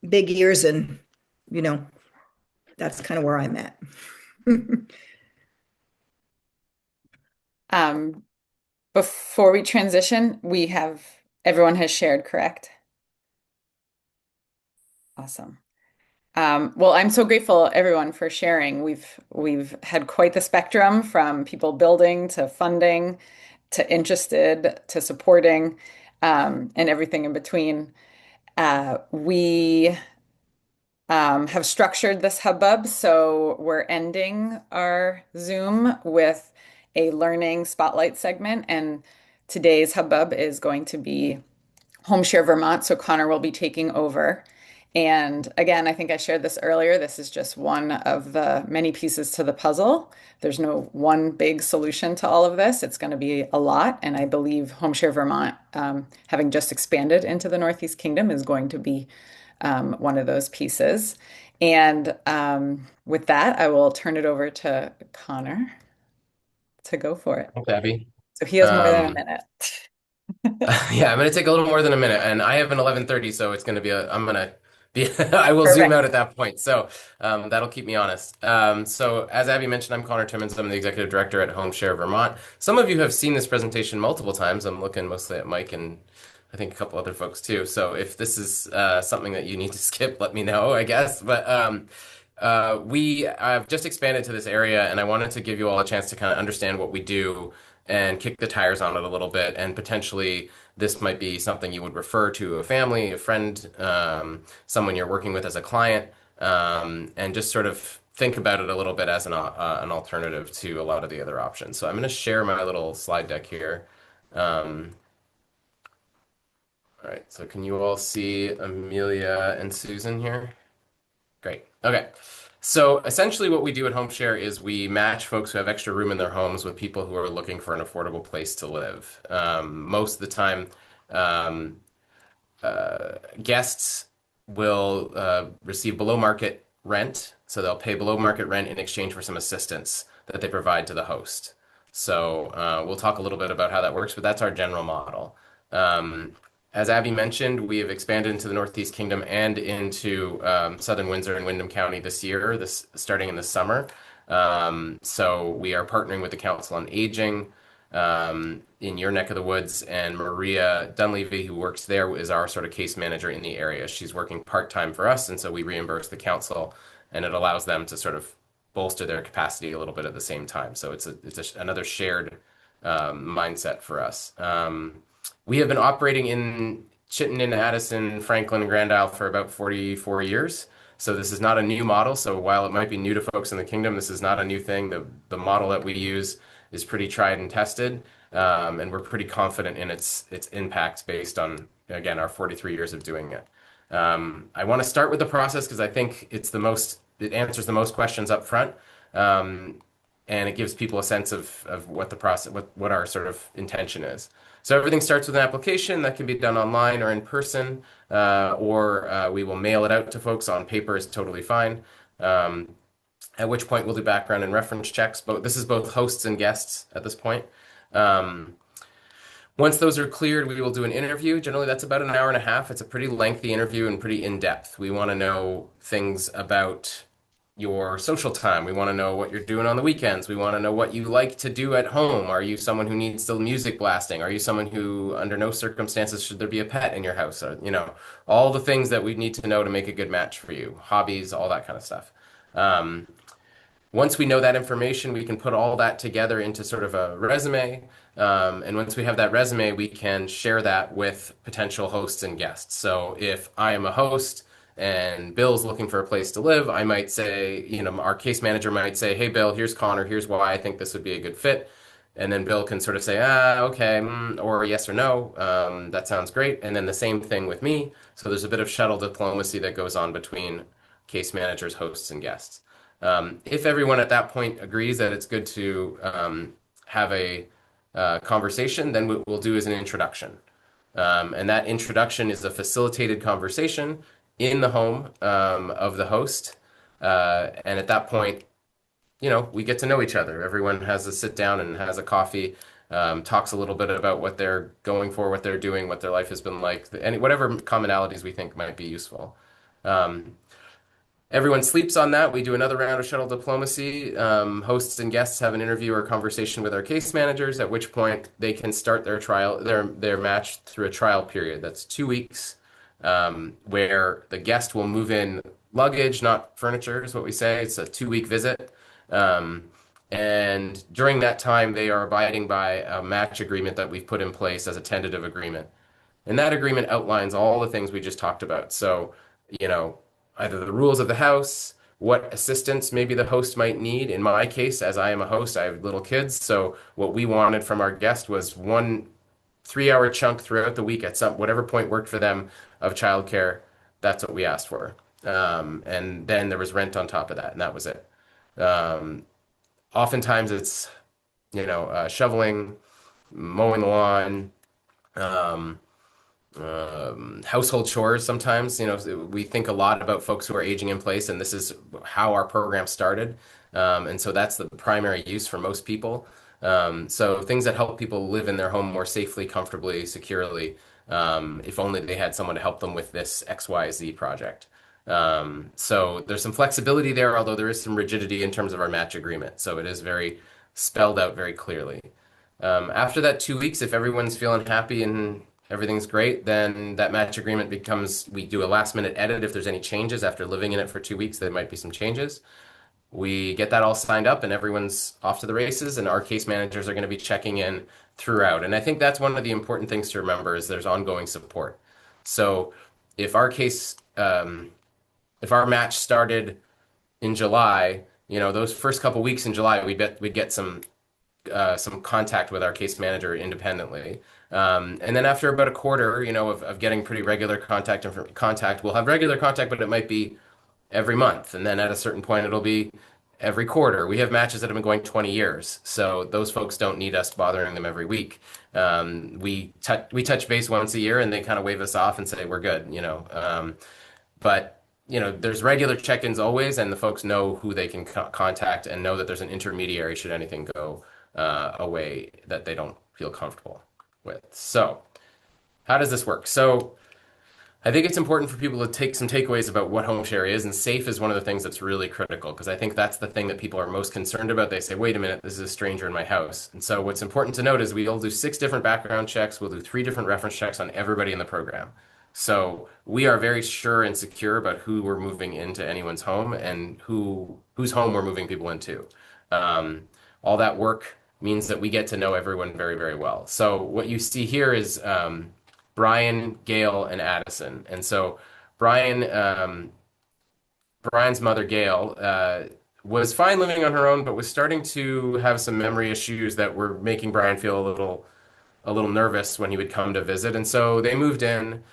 big ears and, that's kind of where I'm at. Before we transition, everyone has shared, correct? Awesome. Well, I'm so grateful, everyone, for sharing. We've had quite the spectrum from people building to funding to interested to supporting and everything in between. We have structured this hubbub, so we're ending our Zoom with a learning spotlight segment, and today's hubbub is going to be Home Share Vermont, so Connor will be taking over. And again, I think I shared this earlier. This is just one of the many pieces to the puzzle. There's no one big solution to all of this. It's going to be a lot. And I believe HomeShare Vermont, having just expanded into the Northeast Kingdom, is going to be one of those pieces. And with that, I will turn it over to Connor to go for it. Thanks, Abby. So he has more than a minute. Yeah, I'm going to take a little more than a minute, and I have an 11:30, so it's going to be I'm going to be, I will Perfect. zoom out at that point. So that'll keep me honest. So as Abby mentioned, I'm Connor Timmons. I'm the executive director at HomeShare Vermont. Some of you have seen this presentation multiple times. I'm looking mostly at Mike and I think a couple other folks too. So if this is something that you need to skip, let me know, I guess. But we have just expanded to this area, and I wanted to give you all a chance to kind of understand what we do and kick the tires on it a little bit. And potentially, this might be something you would refer to a family, a friend, someone you're working with as a client, and just sort of think about it a little bit as an alternative to a lot of the other options. So I'm going to share my little slide deck here. All right, so can you all see Amelia and Susan here? Great. Okay. So essentially what we do at HomeShare is we match folks who have extra room in their homes with people who are looking for an affordable place to live. Most of the time, um, guests will receive below market rent. So they'll pay below market rent in exchange for some assistance that they provide to the host. So we'll talk a little bit about how that works, but that's our general model. As Abby mentioned, we have expanded into the Northeast Kingdom and into Southern Windsor and Windham County this year, starting in the summer. So we are partnering with the Council on Aging in your neck of the woods, and Maria Dunleavy, who works there, is our sort of case manager in the area. She's working part-time for us, and so we reimburse the council, and it allows them to sort of bolster their capacity a little bit at the same time. So it's another shared mindset for us. We have been operating in Chittenden, Addison, Franklin, and Grand Isle for about 44 years. So this is not a new model. So while it might be new to folks in the kingdom, this is not a new thing. The model that we use is pretty tried and tested, and we're pretty confident in its impacts based on, again, our 43 years of doing it. I want to start with the process because I think it answers the most questions up front. And it gives people a sense of what the process, what our sort of intention is. So everything starts with an application that can be done online or in person, or we will mail it out to folks. On paper is totally fine. At which point we'll do background and reference checks. But this is both hosts and guests at this point. Once those are cleared, we will do an interview. Generally, that's about an hour and a half. It's a pretty lengthy interview and pretty in-depth. We want to know things about your social time. We want to know what you're doing on the weekends. We want to know what you like to do at home. Are you someone who needs the music blasting? Are you someone who, under no circumstances, should there be a pet in your house? Or, all the things that we need to know to make a good match for you. Hobbies, all that kind of stuff. Once we know that information, we can put all that together into sort of a resume. And once we have that resume, we can share that with potential hosts and guests. So if I am a host and Bill's looking for a place to live, I might say, our case manager might say, hey, Bill, here's Connor. Here's why I think this would be a good fit. And then Bill can sort of say, okay, or yes or no. That sounds great. And then the same thing with me. So there's a bit of shuttle diplomacy that goes on between case managers, hosts, and guests. If everyone at that point agrees that it's good to have a conversation, then what we'll do is an introduction. And that introduction is a facilitated conversation in the home of the host. And at that point, we get to know each other. Everyone has a sit down and has a coffee, talks a little bit about what they're going for, what they're doing, what their life has been like, and whatever commonalities we think might be useful. Everyone sleeps on that. We do another round of shuttle diplomacy. Hosts and guests have an interview or conversation with our case managers, at which point they can start their match through a trial period. That's 2 weeks, where the guest will move in luggage, not furniture, is what we say. It's a 2-week visit. And during that time, they are abiding by a match agreement that we've put in place as a tentative agreement. And that agreement outlines all the things we just talked about. So, either the rules of the house, what assistance maybe the host might need. In my case, as I am a host, I have little kids. So what we wanted from our guest was 1 3-hour chunk throughout the week at whatever point worked for them of childcare That's what we asked for. And then there was rent on top of that, and that was it. Um, Oftentimes it's, shoveling, mowing the lawn, um, household chores sometimes. We think a lot about folks who are aging in place, and this is how our program started. And so that's the primary use for most people. So things that help people live in their home more safely, comfortably, securely, if only they had someone to help them with this XYZ project. So there's some flexibility there, although there is some rigidity in terms of our match agreement. So it is very spelled out very clearly. After that 2 weeks, if everyone's feeling happy and everything's great, then that match agreement becomes, we do a last minute edit if there's any changes. After living in it for 2 weeks, there might be some changes. We get that all signed up and everyone's off to the races, and our case managers are going to be checking in throughout. And I think that's one of the important things to remember is there's ongoing support. So if our case, if our match started in July, those first couple weeks in July, we'd get some contact with our case manager independently. And then after about a quarter, of getting pretty regular contact, we'll have regular contact, but it might be every month. And then at a certain point, it'll be every quarter. We have matches that have been going 20 years. So those folks don't need us bothering them every week. We touch base once a year and they kind of wave us off and say, we're good. But there's regular check-ins always, and the folks know who they can contact and know that there's an intermediary should anything go away that they don't feel comfortable with. So how does this work? So I think it's important for people to take some takeaways about what home share is, and safe is one of the things that's really critical because I think that's the thing that people are most concerned about. They say, wait a minute, this is a stranger in my house. And so what's important to note is we'll do 6 different background checks. We'll do 3 different reference checks on everybody in the program. So we are very sure and secure about who we're moving into anyone's home and whose home we're moving people into. All that work means that we get to know everyone very, very well. So what you see here is Brian, Gail, and Addison. And so Brian's mother, Gail, was fine living on her own, but was starting to have some memory issues that were making Brian feel a little nervous when he would come to visit. And so they moved in.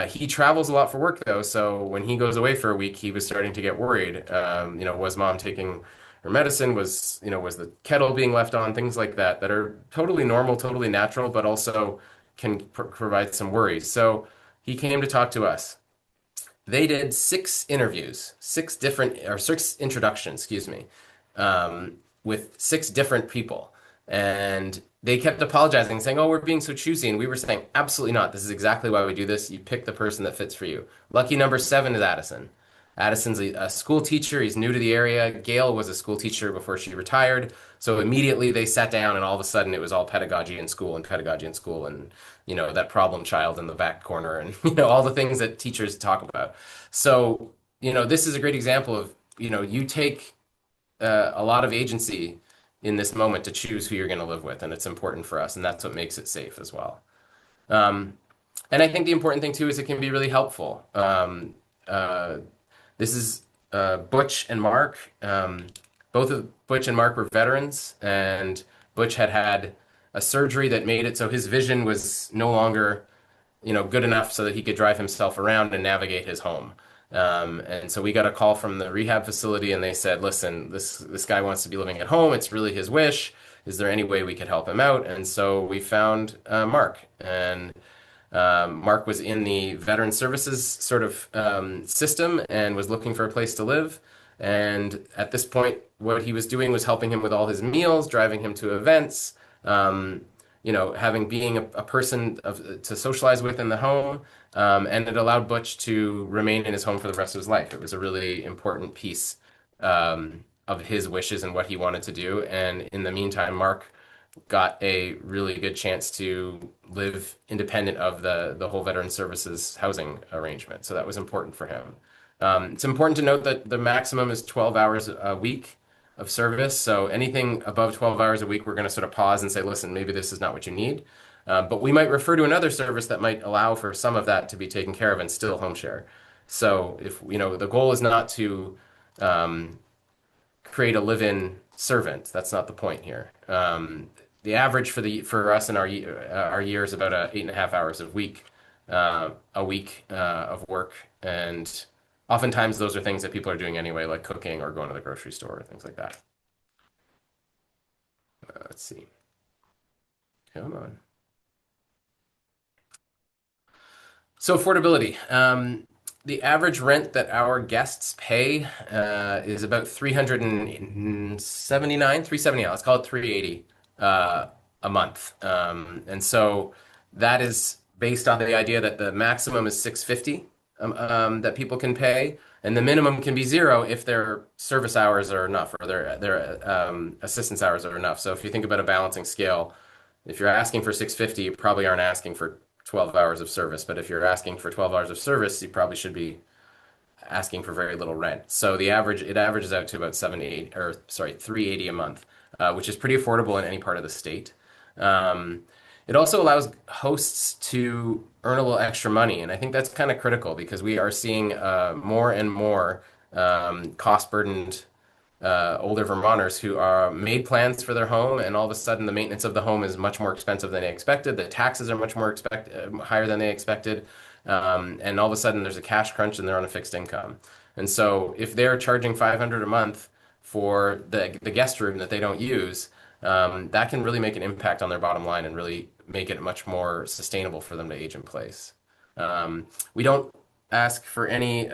He travels a lot for work though, so when he goes away for a week, he was starting to get worried. Was mom taking her medicine? Was the kettle being left on? Things like that that are totally normal, totally natural, but also can provide some worries. So he came to talk to us. They did 6 interviews, 6 introductions, excuse me, with 6 different people. And they kept apologizing, saying, oh, we're being so choosy. And we were saying, absolutely not. This is exactly why we do this. You pick the person that fits for you. Lucky number 7 is Addison. Addison's a school teacher. He's new to the area. Gail was a school teacher before she retired. So immediately they sat down and all of a sudden it was all pedagogy in school and that problem child in the back corner and, all the things that teachers talk about. So, this is a great example of, you take a lot of agency in this moment to choose who you're going to live with. And it's important for us. And that's what makes it safe as well. And I think the important thing too is it can be really helpful. This is Butch and Mark. Both of Butch and Mark were veterans, and Butch had a surgery that made it so his vision was no longer, good enough so that he could drive himself around and navigate his home. And so we got a call from the rehab facility, and they said, "Listen, this guy wants to be living at home. It's really his wish. Is there any way we could help him out?" And so we found Mark, and Mark was in the veteran services sort of system and was looking for a place to live. And at this point, what he was doing was helping him with all his meals, driving him to events, being a person to socialize with in the home. And it allowed Butch to remain in his home for the rest of his life. It was a really important piece of his wishes and what he wanted to do. And in the meantime, Mark got a really good chance to live independent of the whole veteran services housing arrangement. So that was important for him. It's important to note that the maximum is 12 hours a week of service. So anything above 12 hours a week, we're going to sort of pause and say, listen, maybe this is not what you need. But we might refer to another service that might allow for some of that to be taken care of and still home share. So if, the goal is not to create a live-in servant. That's not the point here. The average for us in our year is about 8.5 hours a week of work And oftentimes those are things that people are doing anyway, like cooking or going to the grocery store, things like that. Let's see. Come on. So affordability. The average rent that our guests pay is about 379, 370. Let's call it 380 a month. And so that is based on the idea that the maximum is 650 that people can pay, and the minimum can be zero if their service hours are enough or their assistance hours are enough. So if you think about a balancing scale, if you're asking for 650, you probably aren't asking for 12 hours of service. But if you're asking for 12 hours of service, you probably should be asking for very little rent. So it averages out to about 78 or sorry, 380 a month, which is pretty affordable in any part of the state. It also allows hosts to earn a little extra money, and I think that's kind of critical because we are seeing more and more cost burdened older Vermonters who are made plans for their home, and all of a sudden the maintenance of the home is much more expensive than they expected. The taxes are much more higher than they expected, and all of a sudden there's a cash crunch and they're on a fixed income. And so if they're charging 500 a month for the guest room that they don't use, that can really make an impact on their bottom line and really make it much more sustainable for them to age in place. We don't ask for any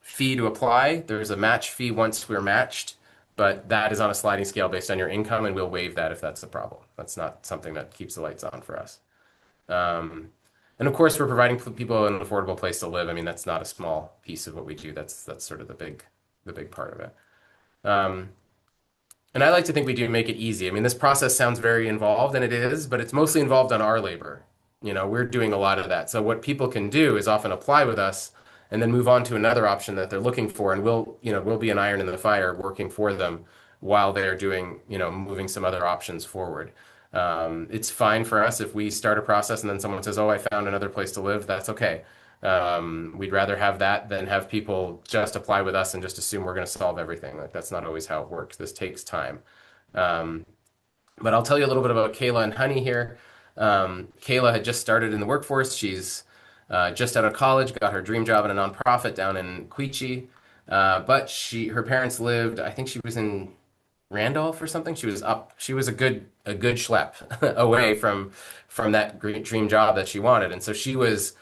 fee to apply. There's a match fee once we're matched, but that is on a sliding scale based on your income, and we'll waive that if that's the problem. That's not something that keeps the lights on for us. And of course, we're providing people an affordable place to live. I mean, that's not a small piece of what we do. That's sort of the big part of it. And I like to think we do make it easy. I mean, this process sounds very involved, and it is, but it's mostly involved on our labor. You know, we're doing a lot of that. So what people can do is often apply with us and then move on to another option that they're looking for, and we'll be an iron in the fire working for them while they're doing, moving some other options forward. It's fine for us if we start a process and then someone says, "Oh, I found another place to live." That's okay. We'd rather have that than have people just apply with us and just assume we're going to solve everything. Like that's not always how it works. This takes time. But I'll tell you a little bit about Kayla and Honey here. Kayla had just started in the workforce. She's just out of college, got her dream job in a nonprofit down in Queechee. But her parents lived, I think she was in Randolph or something. She was a good schlep away from that dream job that she wanted. And so she was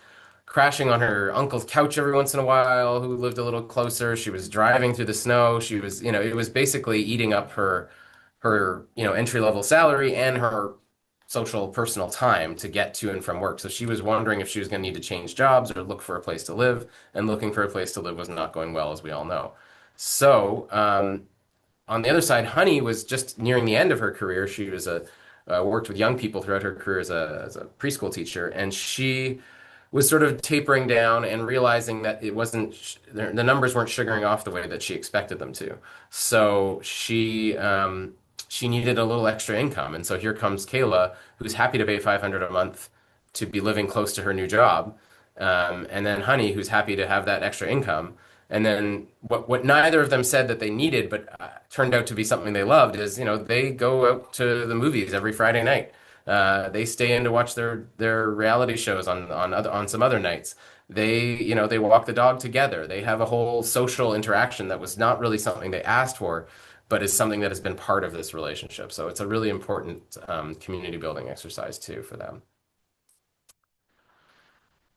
crashing on her uncle's couch every once in a while, who lived a little closer. She was driving through the snow. She was, it was basically eating up her entry level salary and her social personal time to get to and from work. So she was wondering if she was going to need to change jobs or look for a place to live, and looking for a place to live was not going well, as we all know. So on the other side, Honey was just nearing the end of her career. She was worked with young people throughout her career as a preschool teacher, and she was sort of tapering down and realizing that it wasn't the numbers weren't sugaring off the way that she expected them to. So she needed a little extra income, and so here comes Kayla, who's happy to pay 500 a month to be living close to her new job, and then Honey, who's happy to have that extra income. And then what neither of them said that they needed, but turned out to be something they loved, is they go out to the movies every Friday night. They stay in to watch their reality shows on some other nights. They walk the dog together. They have a whole social interaction that was not really something they asked for, but is something that has been part of this relationship. So it's a really important community building exercise too for them.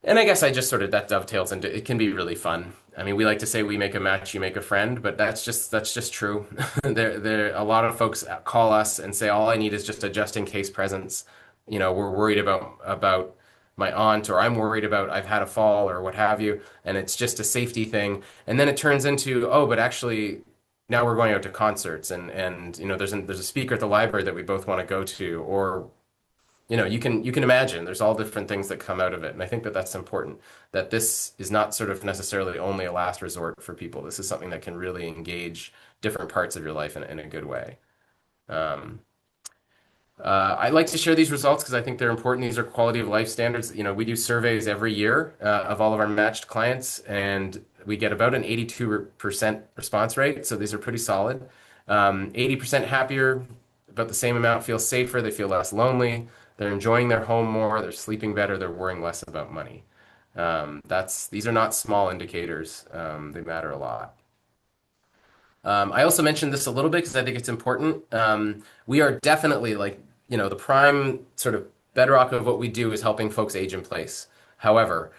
And I guess that dovetails into it can be really fun. I mean, we like to say we make a match, you make a friend, but that's just true. There a lot of folks call us and say all I need is just a just in case presence. We're worried about my aunt, or I'm worried about I've had a fall or what have you, and it's just a safety thing. And then it turns into, oh, but actually now we're going out to concerts and there's a speaker at the library that we both want to go to, or you can imagine there's all different things that come out of it. And I think that that's important, that this is not sort of necessarily only a last resort for people. This is something that can really engage different parts of your life in a good way. I like to share these results because I think they're important. These are quality of life standards. We do surveys every year of all of our matched clients, and we get about an 82% response rate. So these are pretty solid. 80% happier, about the same amount feel safer. They feel less lonely. They're enjoying their home more. They're sleeping better. They're worrying less about money. These are not small indicators. They matter a lot. I also mentioned this a little bit because I think it's important. We are definitely like, the prime sort of bedrock of what we do is helping folks age in place. However,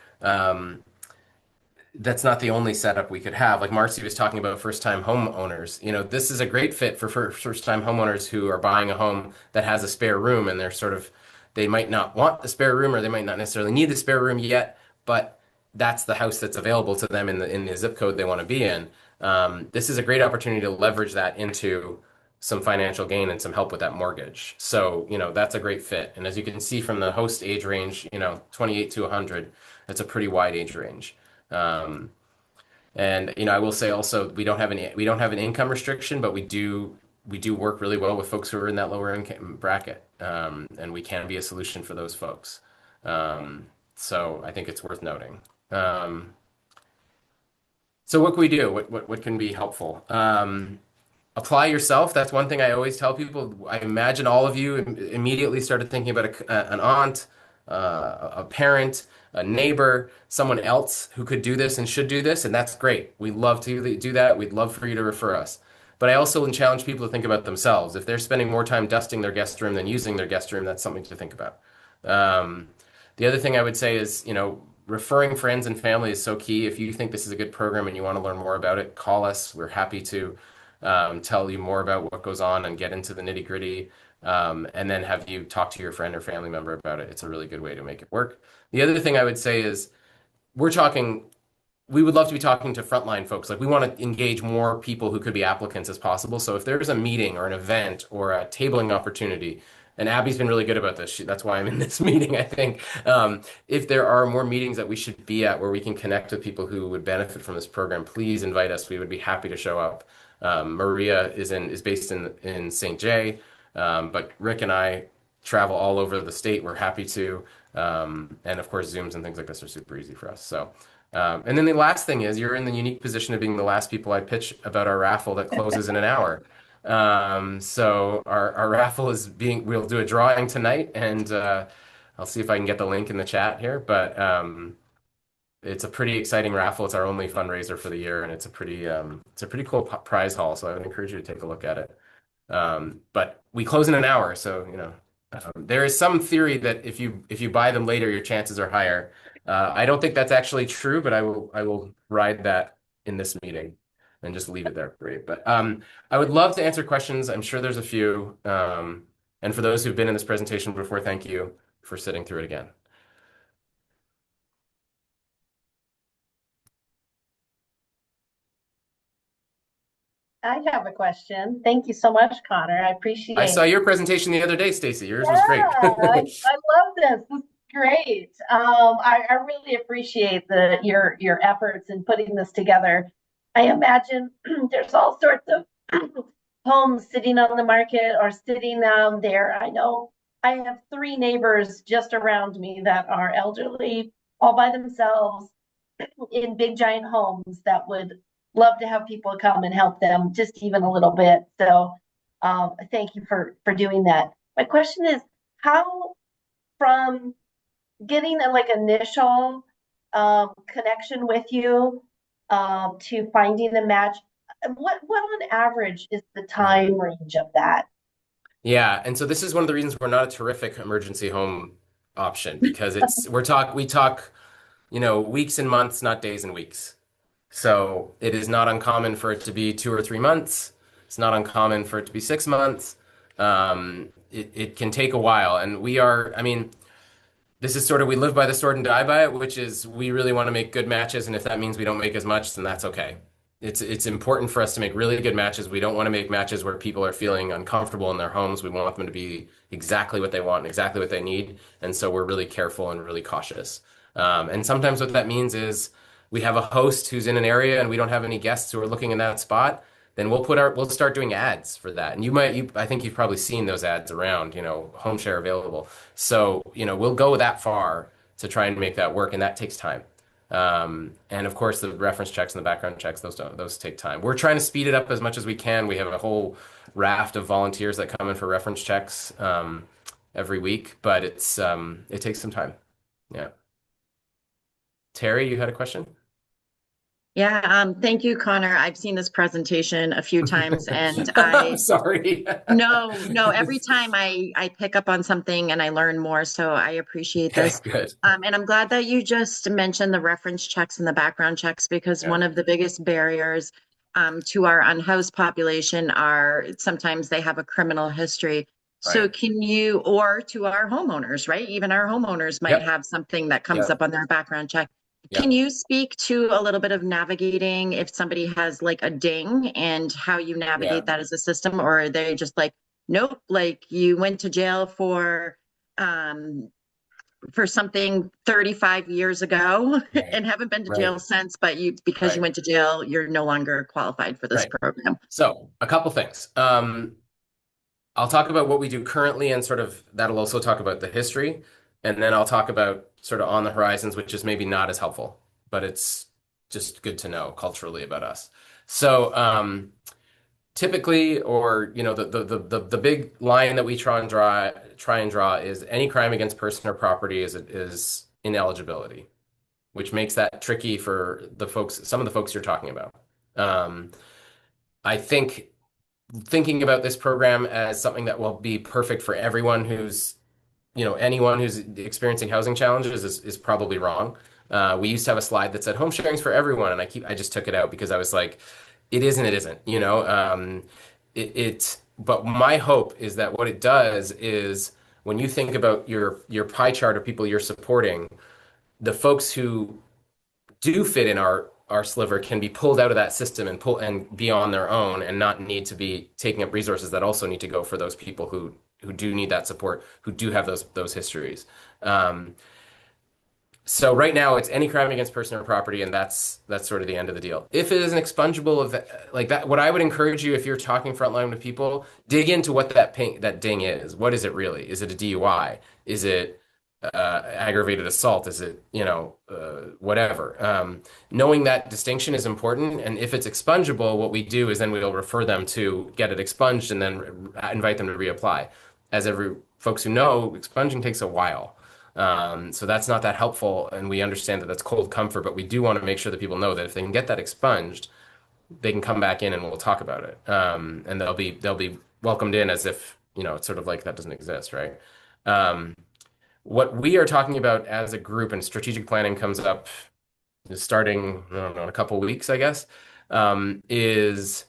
that's not the only setup we could have. Like Marcy was talking about first-time homeowners. This is a great fit for first-time homeowners who are buying a home that has a spare room and they might not want the spare room or they might not necessarily need the spare room yet, but that's the house that's available to them in the zip code they want to be in. This is a great opportunity to leverage that into some financial gain and some help with that mortgage. So, that's a great fit. And as you can see from the host age range, 28 to 100, that's a pretty wide age range. And I will say also we don't have an income restriction, but we do work really well with folks who are in that lower income bracket, and we can be a solution for those folks. So I think it's worth noting. So what can we do? What can be helpful? Apply yourself. That's one thing I always tell people. I imagine all of you immediately started thinking about an aunt, a parent, a neighbor, someone else who could do this and should do this, and that's great. We love to do that. We'd love for you to refer us. But I also challenge people to think about themselves. If they're spending more time dusting their guest room than using their guest room, that's something to think about. The other thing I would say is, referring friends and family is so key. If you think this is a good program and you want to learn more about it, call us. We're happy to tell you more about what goes on and get into the nitty-gritty, and then have you talk to your friend or family member about it. It's a really good way to make it work. The other thing I would say is we would love to be talking to frontline folks. Like we want to engage more people who could be applicants as possible. So if there's a meeting or an event or a tabling opportunity, and Abby's been really good about this. That's why I'm in this meeting, I think. If there are more meetings that we should be at where we can connect with people who would benefit from this program, please invite us. We would be happy to show up. Maria is based in St. Jay, but Rick and I travel all over the state. We're happy to. And of course, Zooms and things like this are super easy for us. So, and then the last thing is you're in the unique position of being the last people I pitch about our raffle that closes in an hour. So our raffle we'll do a drawing tonight, and I'll see if I can get the link in the chat here. But it's a pretty exciting raffle. It's our only fundraiser for the year, and it's a pretty cool prize haul. So I would encourage you to take a look at it. But we close in an hour, so there is some theory that if you buy them later, your chances are higher. I don't think that's actually true, but I will ride that in this meeting and just leave it there for you. But I would love to answer questions. I'm sure there's a few. And for those who've been in this presentation before, thank you for sitting through it again. I have a question. Thank you so much, Connor. I appreciate I saw it. your presentation the other day, Stacy. Yours was great. I love this. This is great. I really appreciate your efforts in putting this together. I imagine there's all sorts of homes sitting on the market or sitting there. I know I have 3 neighbors just around me that are elderly, all by themselves in big giant homes that would love to have people come and help them just even a little bit. So thank you for doing that. My question is, how from getting a initial connection with you to finding a match, what on average is the time range of that? Yeah, and so this is one of the reasons we're not a terrific emergency home option, because we talk, weeks and months, not days and weeks. So it is not uncommon for it to be 2 or 3 months. It's not uncommon for it to be 6 months. It can take a while, and this is sort of, we live by the sword and die by it, which is we really want to make good matches, and if that means we don't make as much, then that's okay. It's important for us to make really good matches. We don't want to make matches where people are feeling uncomfortable in their homes. We want them to be exactly what they want and exactly what they need. And so we're really careful and really cautious. And sometimes what that means is we have a host who's in an area and we don't have any guests who are looking in that spot. Then we'll start doing ads for that. And I think you've probably seen those ads around, home share available. So, we'll go that far to try and make that work. And that takes time. And of course, the reference checks and the background checks, those take time. We're trying to speed it up as much as we can. We have a whole raft of volunteers that come in for reference checks every week, but it takes some time. Yeah. Terry, you had a question? Yeah, thank you, Connor. I've seen this presentation a few times and I'm sorry. no, every time I pick up on something and I learn more, so I appreciate Okay, this. good. And I'm glad that you just mentioned the reference checks and the background checks because Yeah. one of the biggest barriers to our unhoused population are sometimes they have a criminal history. So Right. can you, or to our homeowners, right? Even our homeowners might Yep. have something that comes Yep. up on their background check. Can Yep. you speak to a little bit of navigating if somebody has like a ding and how you Yeah. navigate that as a system, or are they just like, nope, like you went to jail um for something 35 years ago Right. and haven't been to Right. jail since, but because you Right. went to jail, you're no longer qualified for this Right. program. So a couple things. I'll talk about what we do currently and sort of that'll also talk about the history. And then I'll talk about sort of on the horizons, which is maybe not as helpful, but it's just good to know culturally about us. So typically, or the big line that we try and draw is any crime against person or property is ineligibility, which makes that tricky for some of the folks you're talking about. I think thinking about this program as something that will be perfect for everyone anyone who's experiencing housing challenges is probably wrong. We used to have a slide that said home sharing is for everyone, and I just took it out because I was like, it isn't, but my hope is that what it does is when you think about your pie chart of people you're supporting, the folks who do fit in our sliver can be pulled out of that system and be on their own and not need to be taking up resources that also need to go for those people who do need that support, who do have those histories. So right now it's any crime against person or property, and that's sort of the end of the deal. If it is an expungable event like that, what I would encourage you if you're talking frontline with people, dig into what that ding is. What is it really? Is it a DUI? Is it aggravated assault? Is it whatever? Knowing that distinction is important, and if it's expungable, what we do is then we'll refer them to get it expunged and then invite them to reapply. As every folks who know, expunging takes a while. So that's not that helpful, and we understand that that's cold comfort, but we do want to make sure that people know that if they can get that expunged, they can come back in and we'll talk about it. And they'll be welcomed in as if, it's sort of like that doesn't exist, right? What we are talking about as a group and strategic planning comes up starting, I don't know, in a couple of weeks, I guess, is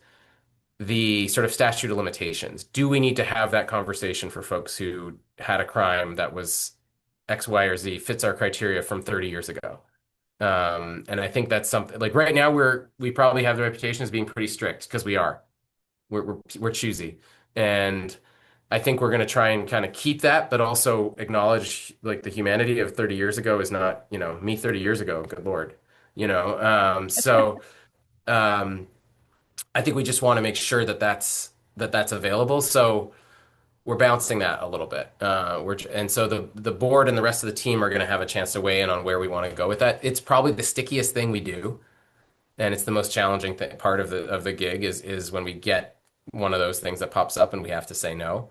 the sort of statute of limitations. Do we need to have that conversation for folks who had a crime that was X, Y, or Z fits our criteria from 30 years ago? And I think that's something like right now we probably have the reputation as being pretty strict because we are. We're choosy. And I think we're going to try and kind of keep that, but also acknowledge like the humanity of 30 years ago is not, me 30 years ago, good Lord, so I think we just want to make sure that that's available. So we're balancing that a little bit. And so the board and the rest of the team are going to have a chance to weigh in on where we want to go with that. It's probably the stickiest thing we do, and it's the most challenging part of the gig is when we get one of those things that pops up and we have to say no.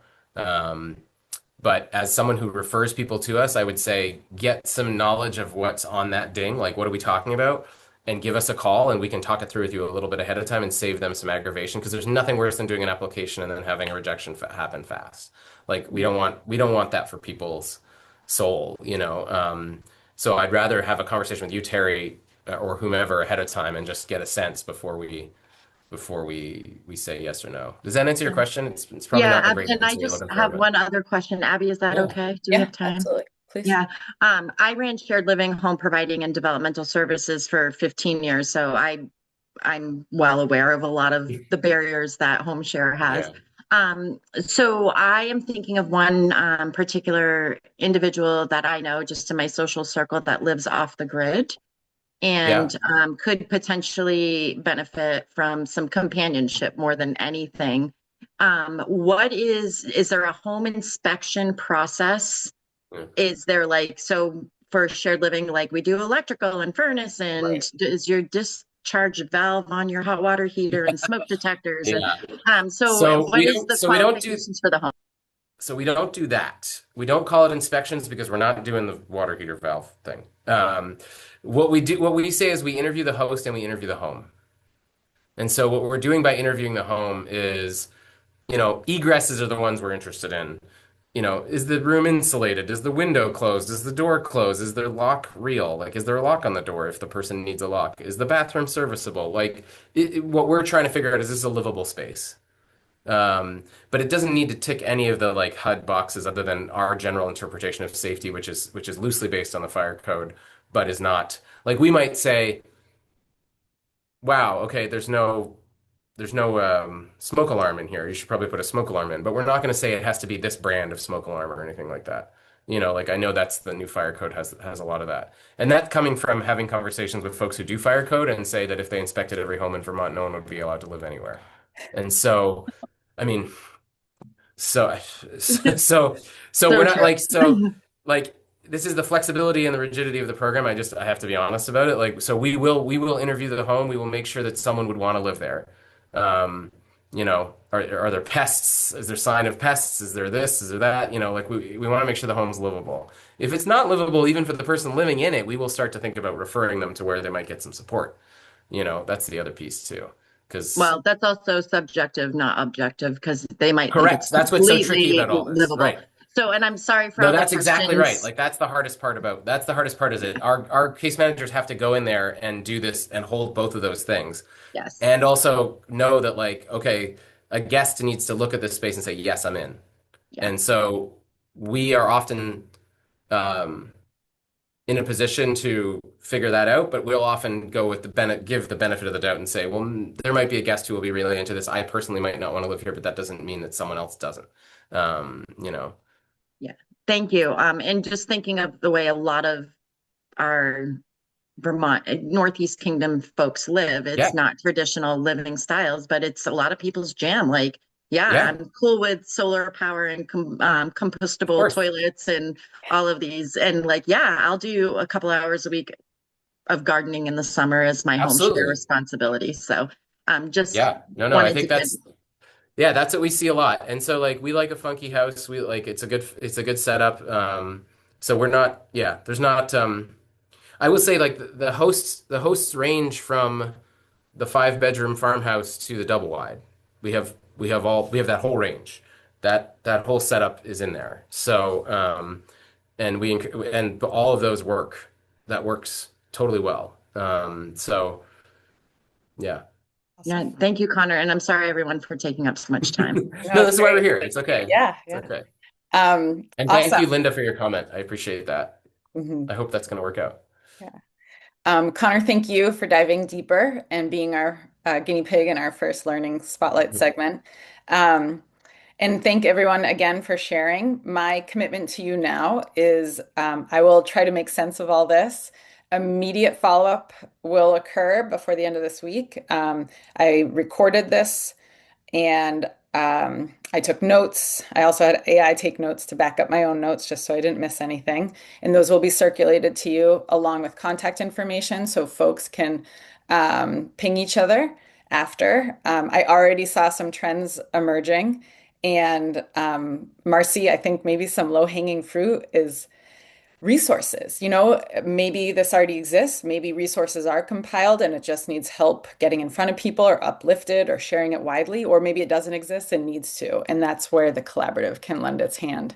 But as someone who refers people to us, I would say get some knowledge of what's on that ding, like what are we talking about, and give us a call and we can talk it through with you a little bit ahead of time and save them some aggravation because there's nothing worse than doing an application and then having a rejection happen fast. Like we don't want that for people's soul. So I'd rather have a conversation with you, Terry, or whomever ahead of time and just get a sense before we say yes or no. Does that answer your question? It's probably not the Yeah, great and I answer you're just looking for, have but one other question. Abby, is that yeah. okay? Do we have time? Absolutely. Please. Yeah. I ran shared living, home providing, and developmental services for 15 years. So I'm well aware of a lot of the barriers that home share has. So I am thinking of one particular individual that I know just in my social circle that lives off the grid and could potentially benefit from some companionship more than anything. Is there a home inspection process? Is there so for shared living, like we do electrical and furnace and is your discharge valve on your hot water heater and smoke detectors? Yeah. And so So what is the we don't do qualifications for the home? So we don't do that. We don't call it inspections because we're not doing the water heater valve thing. What we say is we interview the host and we interview the home. And so what we're doing by interviewing the home is, egresses are the ones we're interested in. Is the room insulated? Is the window closed? Is the door closed? Is their lock real? Like, is there a lock on the door if the person needs a lock? Is the bathroom serviceable? Like, what we're trying to figure out is this a livable space? But it doesn't need to tick any of the like HUD boxes other than our general interpretation of safety, which is loosely based on the fire code, but is not like we might say, wow, okay, there's no smoke alarm in here. You should probably put a smoke alarm in, but we're not going to say it has to be this brand of smoke alarm or anything like that. Like I know that's the new fire code has a lot of that. And that coming from having conversations with folks who do fire code and say that if they inspected every home in Vermont, no one would be allowed to live anywhere. And so, I mean, so so so So we're not true. like this is the flexibility and the rigidity of the program. I have to be honest about it. Like so we will interview the home. We will make sure that someone would want to live there. Are there pests? Is there sign of pests? Is there this? Is there that? Like we want to make sure the home's livable. If it's not livable, even for the person living in it, we will start to think about referring them to where they might get some support. That's the other piece too. Because Well, that's also subjective, not objective, because they might think it's correct. That's what's so tricky completely about all this. livable. Right. So, and I'm sorry for No, all the that's exactly right. questions. Like that's the hardest part is it our case managers have to go in there and do this and hold both of those things. Yes. And also know that like, okay, a guest needs to look at this space and say, yes, I'm in. Yeah. And so we are often um, in a position to figure that out, but we'll often go with give the benefit of the doubt and say, well, there might be a guest who will be really into this. I personally might not want to live here, but that doesn't mean that someone else doesn't. You know. Yeah. Thank you. And just thinking of the way a lot of our Vermont, Northeast Kingdom folks live, Yeah. it's not traditional living styles, but it's a lot of people's jam. Like, yeah, Yeah. I'm cool with solar power and compostable toilets and all of these. And like, yeah, I'll do a couple hours a week of gardening in the summer as my home share Absolutely. responsibility. So just Yeah. No, I wanted to think get that's what we see a lot. And so like we like a funky house. We like it's a good setup. So we're not there's not I would say like the hosts range from the 5 bedroom farmhouse to the double wide. We have that whole range. That whole setup is in there. So and all of those work. That works totally well. So yeah. Yeah, thank you, Connor. And I'm sorry, everyone, for taking up so much time. No, this is why we're here. It's okay. Yeah, It's yeah. okay. And thank Awesome. you, Linda, for your comment. I appreciate that. Mhm. I hope that's going to work out. Connor, thank you for diving deeper and being our guinea pig in our first learning spotlight segment. And thank everyone again for sharing. My commitment to you now is I will try to make sense of all this. Immediate follow-up will occur before the end of this week. I recorded this and I took notes. I also had AI take notes to back up my own notes just so I didn't miss anything. And those will be circulated to you along with contact information so folks can ping each other after. I already saw some trends emerging. And Marcy, I think maybe some low-hanging fruit is resources. Maybe this already exists. Maybe resources are compiled and it just needs help getting in front of people or uplifted or sharing it widely, or maybe it doesn't exist and needs to. And that's where the collaborative can lend its hand.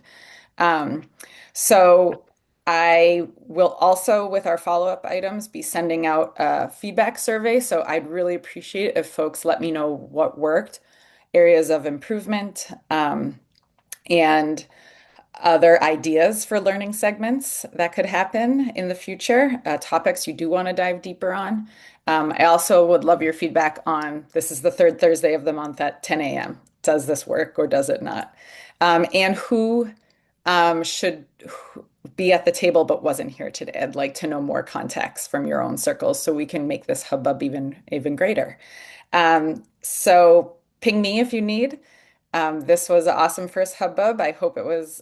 So I will also, with our follow-up items, be sending out a feedback survey. So I'd really appreciate if folks let me know what worked, areas of improvement, and other ideas for learning segments that could happen in the future, topics you do want to dive deeper on. I also would love your feedback on this is the third Thursday of the month at 10 a.m. Does this work or does it not? And who should be at the table but wasn't here today? I'd like to know more context from your own circles so we can make this hubbub even greater. So ping me if you need. This was an awesome first hubbub. I hope it was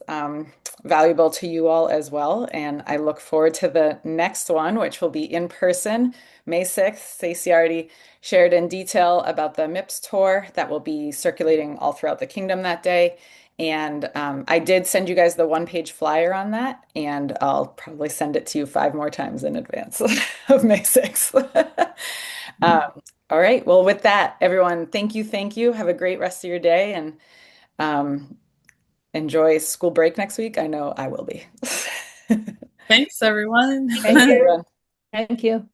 valuable to you all as well. And I look forward to the next one, which will be in person, May 6th. Stacey already shared in detail about the MIPS tour that will be circulating all throughout the kingdom that day. And I did send you guys the one-page flyer on that, and I'll probably send it to you 5 more times in advance of May 6th. All right. Well, with that, everyone, thank you. Thank you. Have a great rest of your day and um, enjoy school break next week. I know I will be. Thanks, everyone. Thank you, everyone. Thank you.